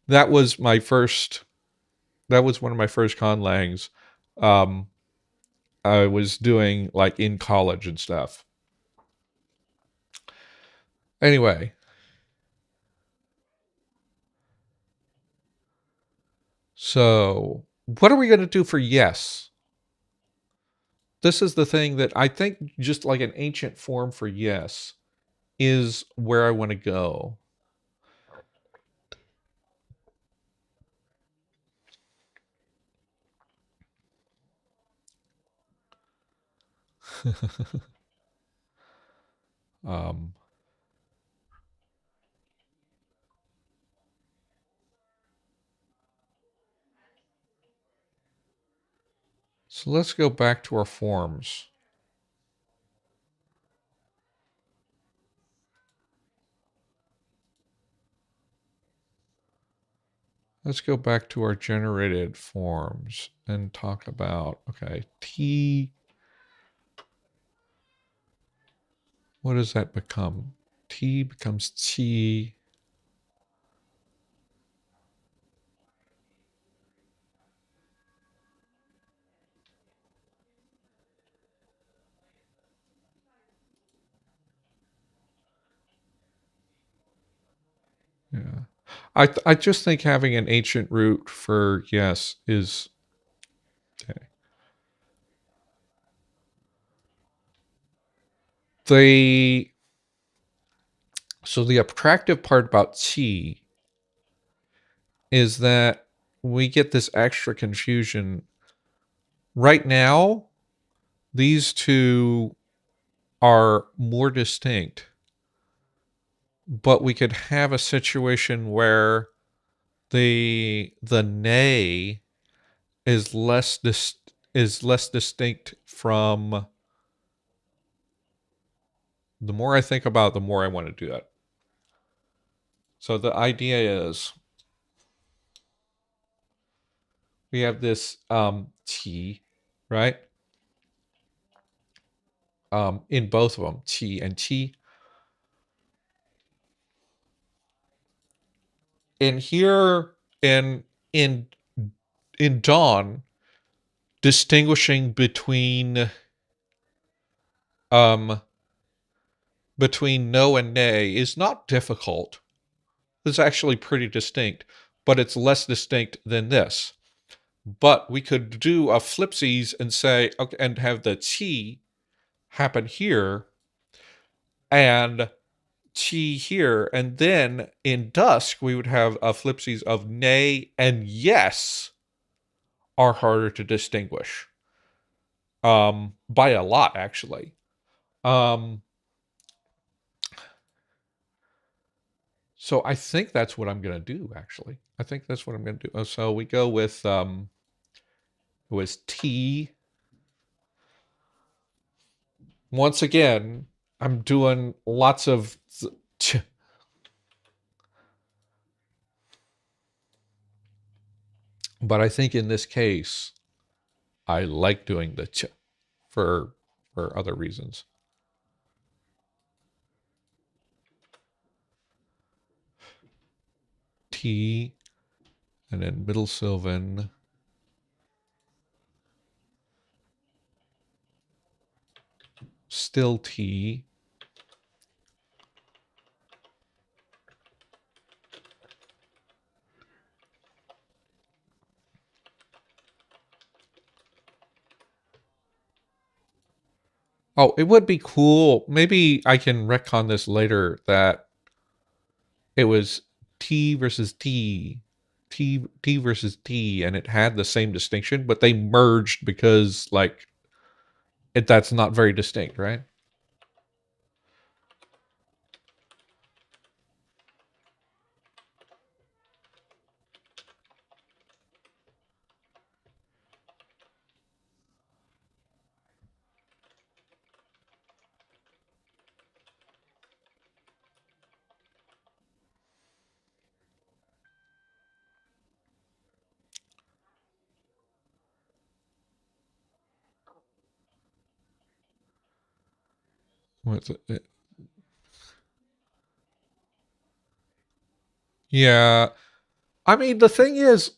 that was my first. That was one of my first conlangs. Um, I was doing like in college and stuff. Anyway, so what are we going to do for yes? This is the thing that I think just like an ancient form for yes is where I want to go. um, so let's go back to our forms. Let's go back to our generated forms and talk about, okay, T, what does that become? T becomes T. Yeah. I just think having an ancient root for yes is okay. The so the attractive part about T is that we get this extra confusion. Right now, these two are more distinct, but we could have a situation where the nay is less distinct from. The more I think about it, the more I want to do it. So the idea is we have this T, right? In both of them, T and T. And here in in Dawn, distinguishing um between no and nay is not difficult. It's actually pretty distinct, but it's less distinct than this. But we could do a flipsies and say, okay, and have the T happen here and T here, and then in dusk we would have a flipsies of nay and yes are harder to distinguish. By a lot actually. Um, so I think that's what I'm gonna do actually. I think that's what I'm gonna do. So we go with it was T. Once again, I'm doing lots of but I think in this case I like doing the for other reasons. T and then middle Sylvan. still T. Oh, it would be cool. Maybe I can retcon this later that it was T versus T, T versus T, and it had the same distinction, but they merged because like that's not very distinct, right? What's it? Yeah. I mean, the thing is,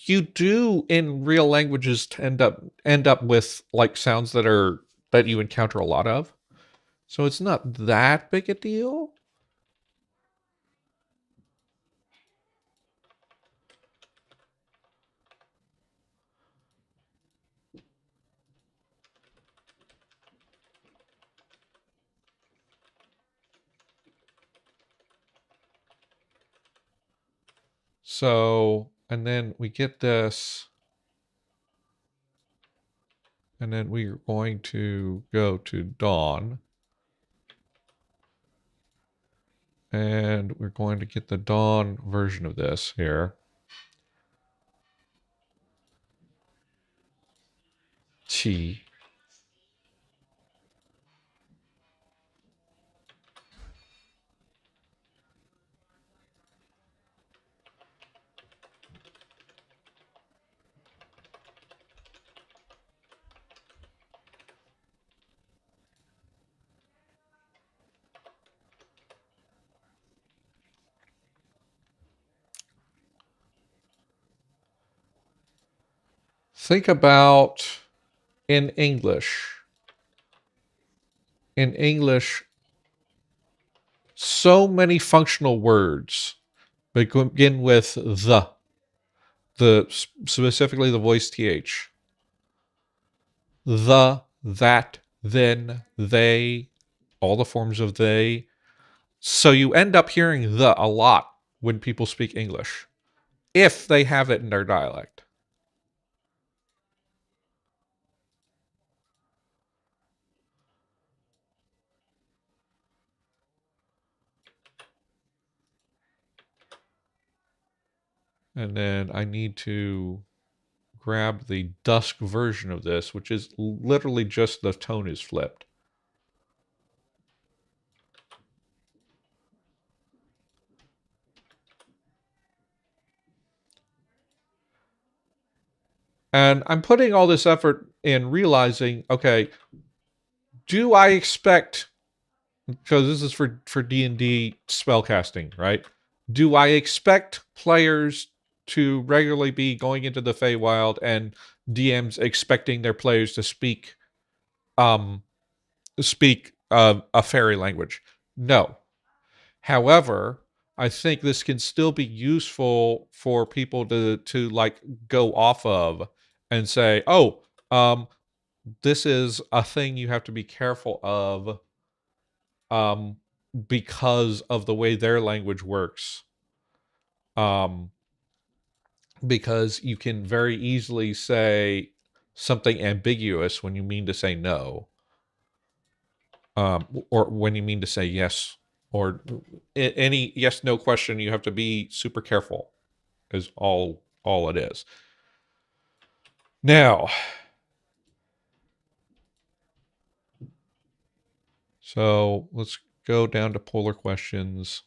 you do in real languages end up with like sounds that you encounter a lot of. So it's not that big a deal. So, and then we get this, and then we're going to go to dawn, and we're going to get the dawn version of this here. T. Think about in English. In English, so many functional words begin with the specifically the voice th. The, that, then, they, all the forms of they. So you end up hearing the a lot when people speak English, if they have it in their dialect. And then I need to grab the dusk version of this, which is literally just the tone is flipped. And I'm putting all this effort in realizing, okay, do I expect, because this is for D&D spellcasting, right? Do I expect players to regularly be going into the Feywild and DMs expecting their players to um speak a fairy language? No. However, I think this can still be useful for people to like go off of and say, oh, this is a thing you have to be careful of um, because of the way their language works. Um, because you can very easily say something ambiguous when you mean to say no, or when you mean to say yes, or any yes no question. You have to be super careful. Is all it is. Now, so let's go down to polar questions.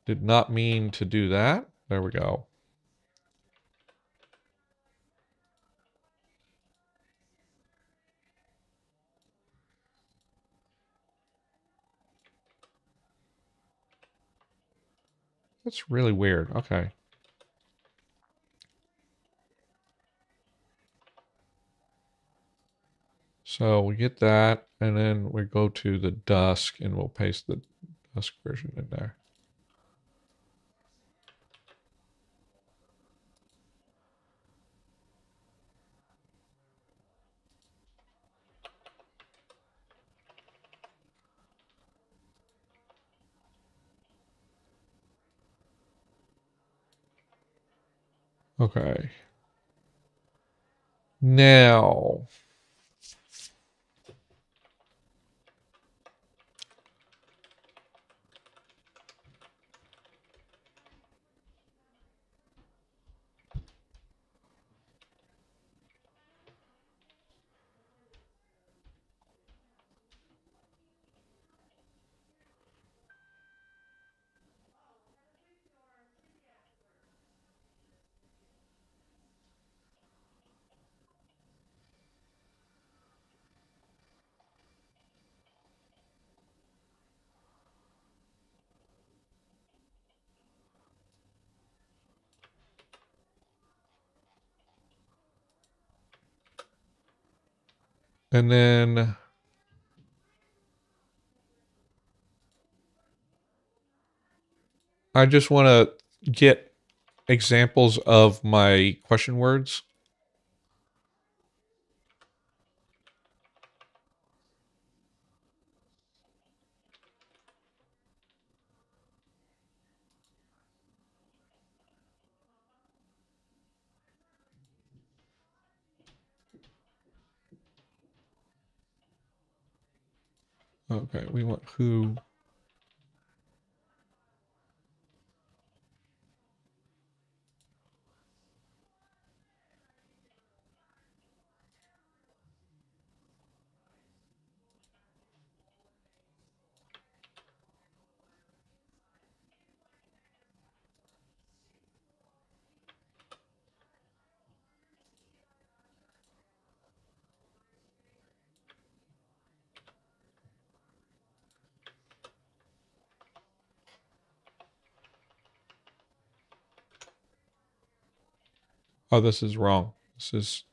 Did not mean to do that. There we go. That's really weird. Okay. So we get that, and then we go to the dusk, and we'll paste the dusk version in there. Okay. Now, and then I just want to get examples of my question words. Okay, we want who. Oh, this is wrong. This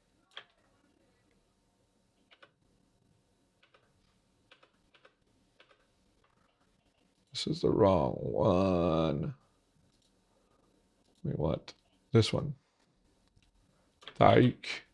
is the wrong one. We want this one. Like.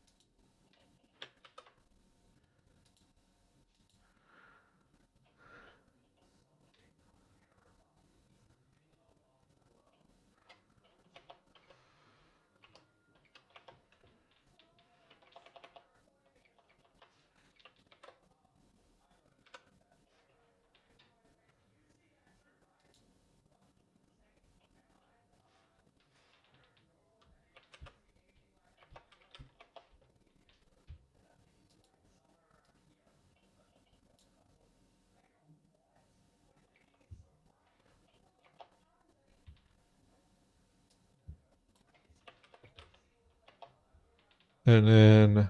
And then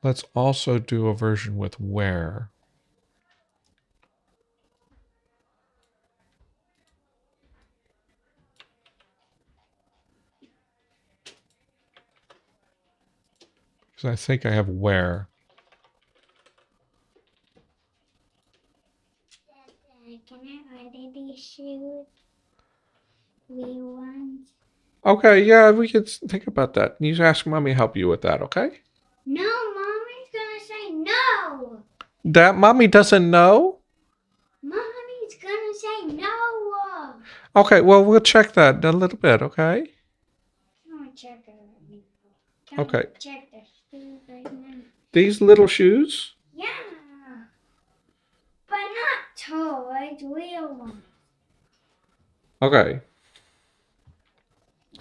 let's also do a version with where. Because I think I have where. Can I order these shoes we want? Okay, yeah, we could think about that. You ask mommy to help you with that, okay? No, mommy's gonna say no. That mommy doesn't know? Mommy's gonna say no. Okay, well, we'll check that in a little bit, okay? I'm gonna check it right now. Okay. Check the shoes right now. These little shoes? Yeah. But not toys, real ones. Okay.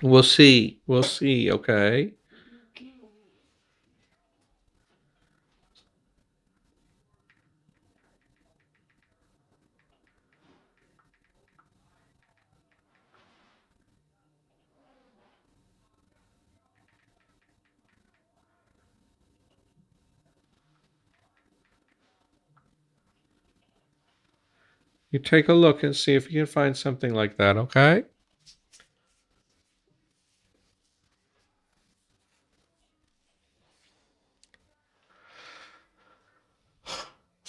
We'll see. We'll see, okay? Okay. You take a look and see if you can find something like that, okay?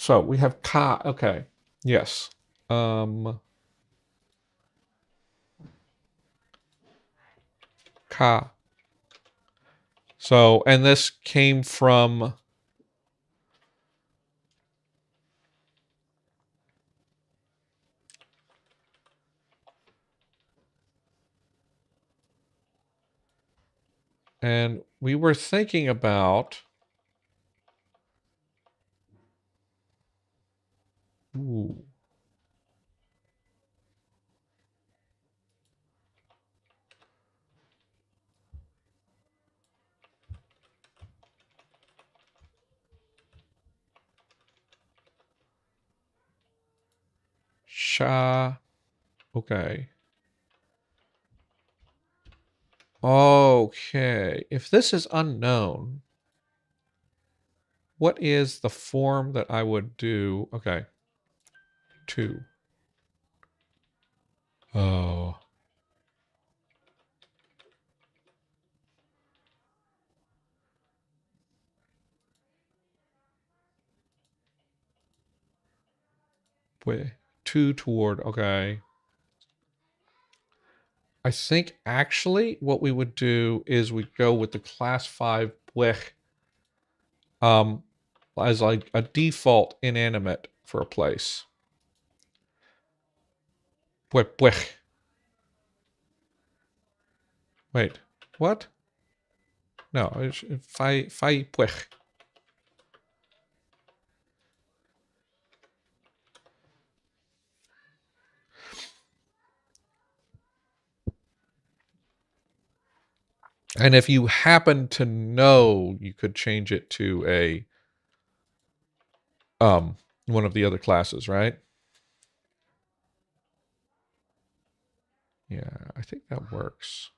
So we have ka. Okay. Yes. Ka. So, and this came from and we were thinking about ooh, sha. Okay. Okay. If this is unknown, what is the form that I would do? Okay. Two. Oh. Wait. Two toward. Okay. I think actually what we would do is we go with the class 5 blech um, as like a default inanimate for a place. Blech, blech. Wait, what? No, it's fi blech. And if you happen to know, you could change it to a one of the other classes, right? Yeah, I think that works.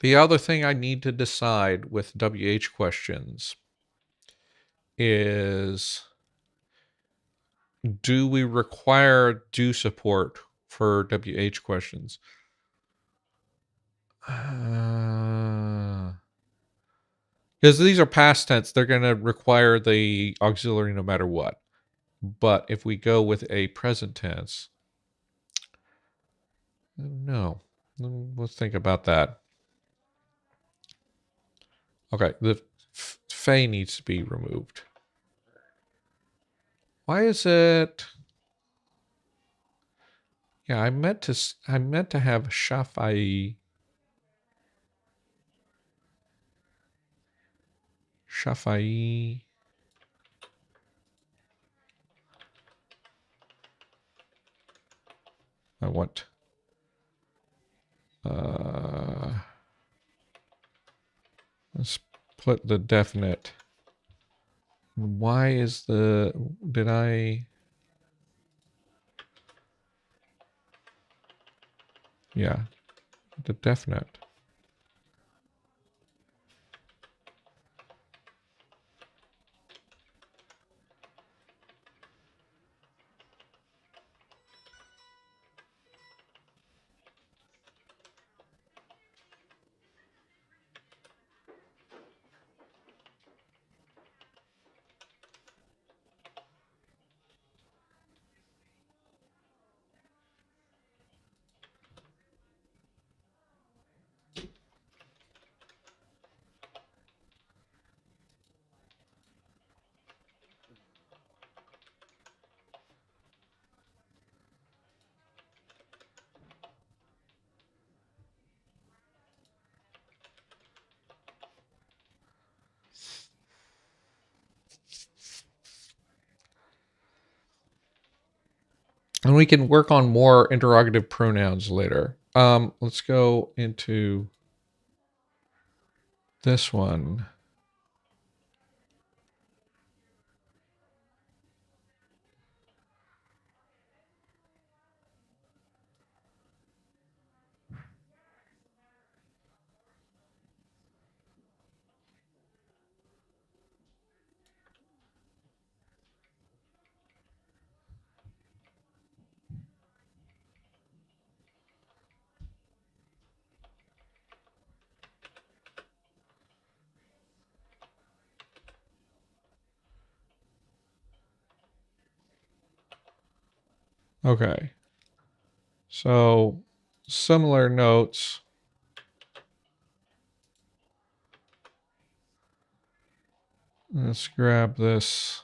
The other thing I need to decide with WH questions is, do we require do support for WH questions? Because these are past tense, they're going to require the auxiliary no matter what. But if we go with a present tense, no. Let's think about that. Okay, the fe needs to be removed. Why is it? Yeah, I meant to have shafai. Shafai. I want let's put the definite. Why is the did I yeah, the definite. And we can work on more interrogative pronouns later. Let's go into this one. Okay. So similar notes. Let's grab this.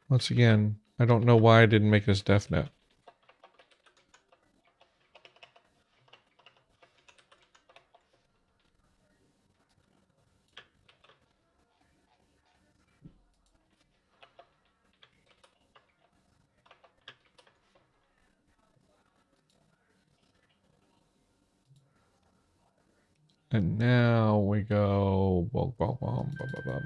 Once again, I don't know why I didn't make this definite. And now we go. Bum, bum, bum, bum, bum, bum.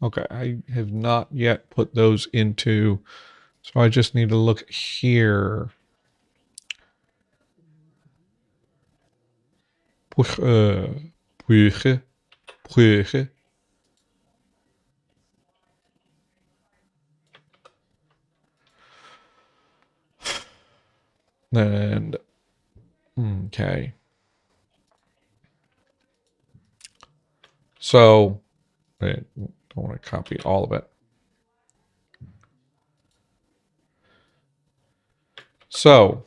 Okay, I have not yet put those into, so I just need to look here. Brugge, brugge. And, okay. So, I don't want to copy all of it. So,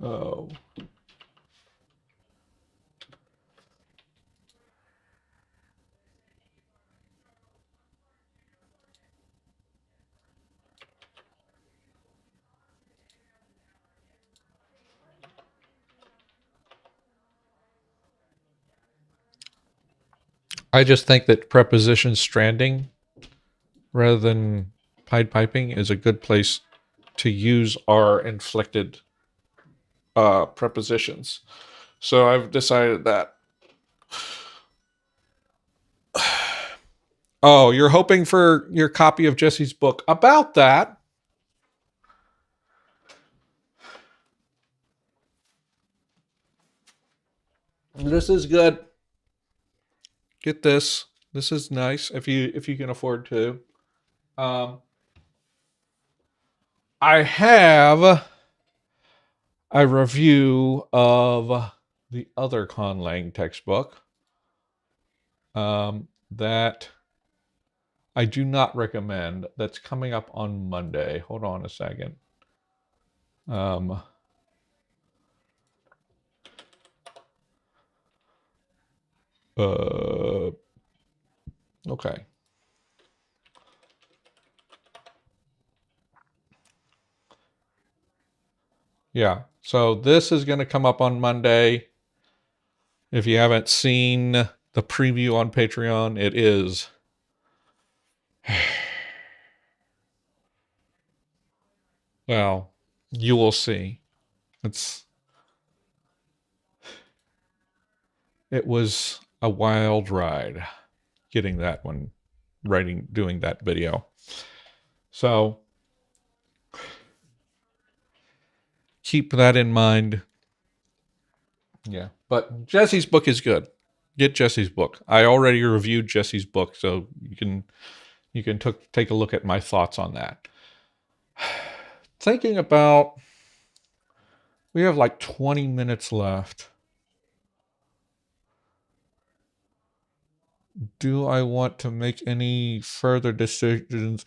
Oh. I just think that preposition stranding rather than Pied Piping is a good place to use our inflected prepositions. So I've decided that. Oh, you're hoping for your copy of Jesse's book about that. This is good. Get this. This is nice if you can afford to. Um, I have a review of the other Conlang textbook that I do not recommend. That's coming up on Monday. Hold on a second. Um, uh, okay. Yeah. So this is going to come up on Monday. If you haven't seen the preview on Patreon, it is. Well, you will see. It was a wild ride getting that one, doing that video. So keep that in mind. Yeah. But Jesse's book is good. Get Jesse's book. I already reviewed Jesse's book, so you can take a look at my thoughts on that. Thinking about, we have like 20 minutes left. Do I want to make any further decisions?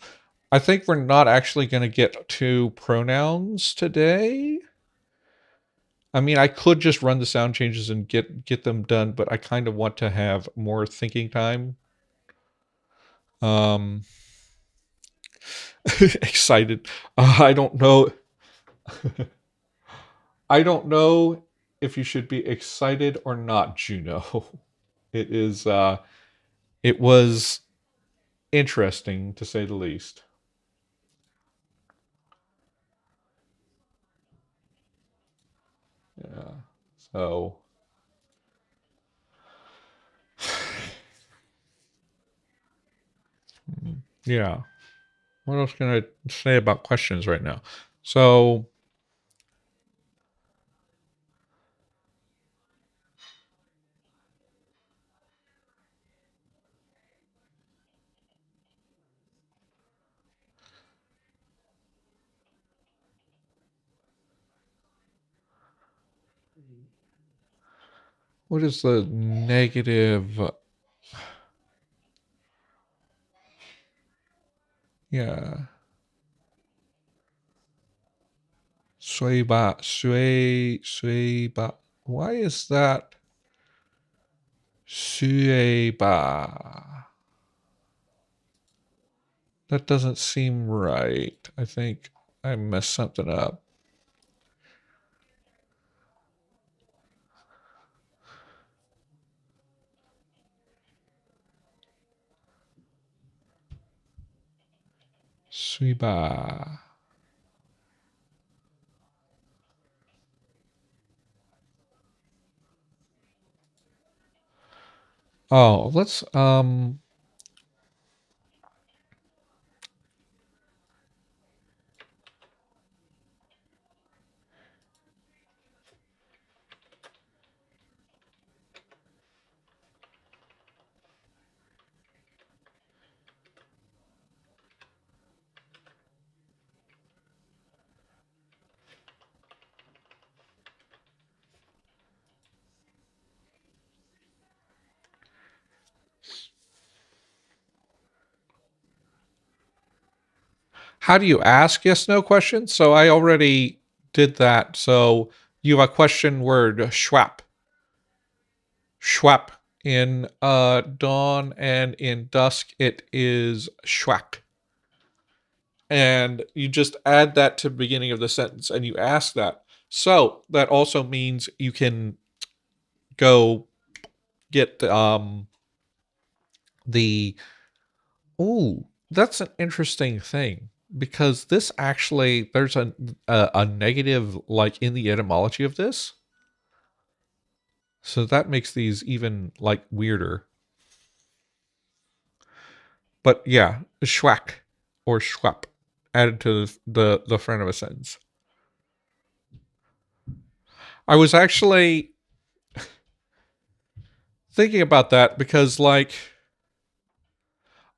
I think we're not actually going to get to pronouns today. I mean, I could just run the sound changes and get them done, but I kind of want to have more thinking time. Um, excited. I don't know. I don't know if you should be excited or not, Juno. It is. It was interesting to say the least. Yeah. So. Yeah. What else can I say about questions right now? So, what is the negative? Yeah. Sui ba. Why is that? Sui ba. That doesn't seem right. I think I messed something up. Sui ba. Oh, let's how do you ask yes no questions? So I already did that. So You have a question word, schwap. Schwap. In dawn and in dusk, it is schwack. And you just add that to the beginning of the sentence and you ask that. So that also means you can go get the oh, that's an interesting thing because this actually there's a negative like in the etymology of this. So that makes these even like weirder. But yeah, schwack or schwap added to the front of a sentence. I was actually thinking about that because like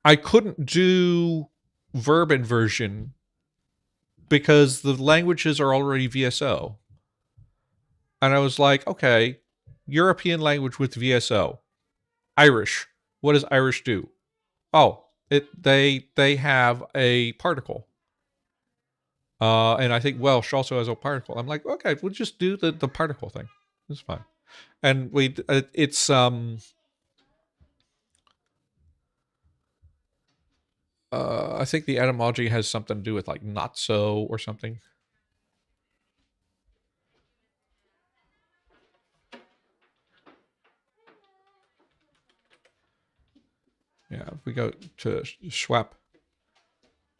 I couldn't do verb inversion because the languages are already VSO. And I was like, okay, European language with VSO. Irish. What does Irish do? Oh, they have a particle. And I think Welsh also has a particle. I'm like, okay, we'll just do the particle thing. It's fine. And it's I think the etymology has something to do with like not so or something. Yeah, if we go to Schwab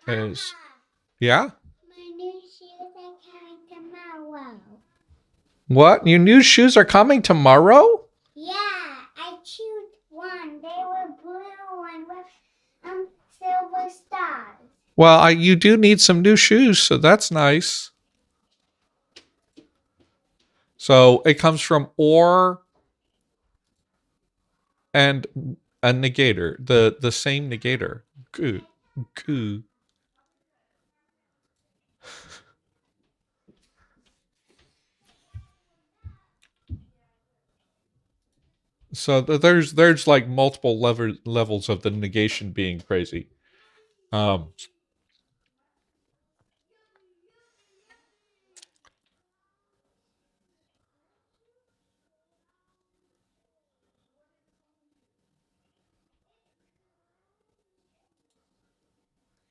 is yeah. My new shoes are coming tomorrow. What? Your new shoes are coming tomorrow? Yeah, I choose one. They were blue and with silver stars. Well, you do need some new shoes, so that's nice. So it comes from or and a negator, the same negator. Goo, goo. So there's like multiple levels of the negation being crazy. Um,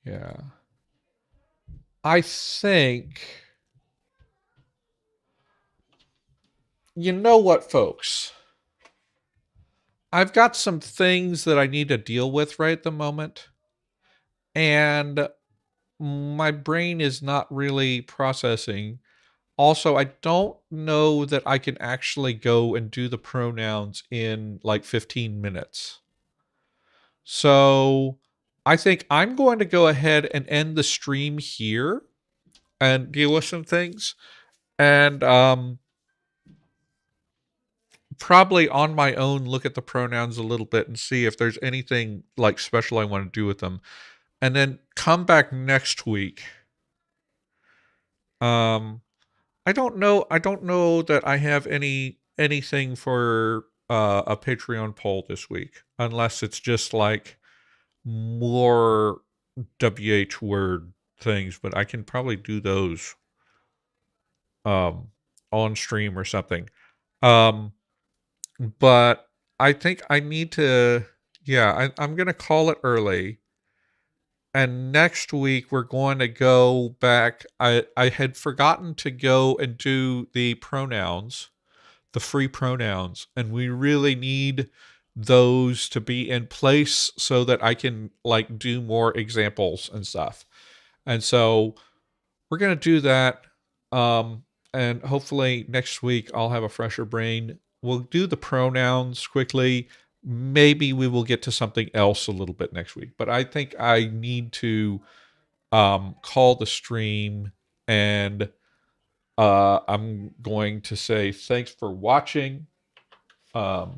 yeah. I think you know what, folks. I've got some things that I need to deal with right at the moment, and my brain is not really processing. Also, I don't know that I can actually go and do the pronouns in like 15 minutes. So I think I'm going to go ahead and end the stream here and deal with some things. And probably on my own look at the pronouns a little bit and see if there's anything like special I want to do with them. And then come back next week. Um I don't know that I have anything for a Patreon poll this week unless it's just like more WH word things, but I can probably do those on stream or something. Um but I think I need to I'm going to call it early. And next week we're going to go back. I had forgotten to go and do the pronouns, the free pronouns, and we really need those to be in place so that I can like do more examples and stuff. And so we're going to do that. And hopefully next week I'll have a fresher brain. We'll do the pronouns quickly. Maybe we will get to something else a little bit next week. But I think I need to call the stream, and I'm going to say thanks for watching. Let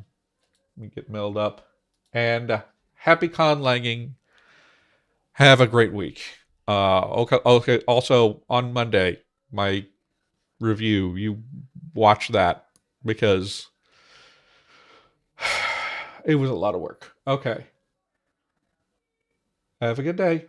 me get mailed up. And happy conlanging. Have a great week. Okay. Also, on Monday, my review, you watch that because it was a lot of work. Okay. Have a good day.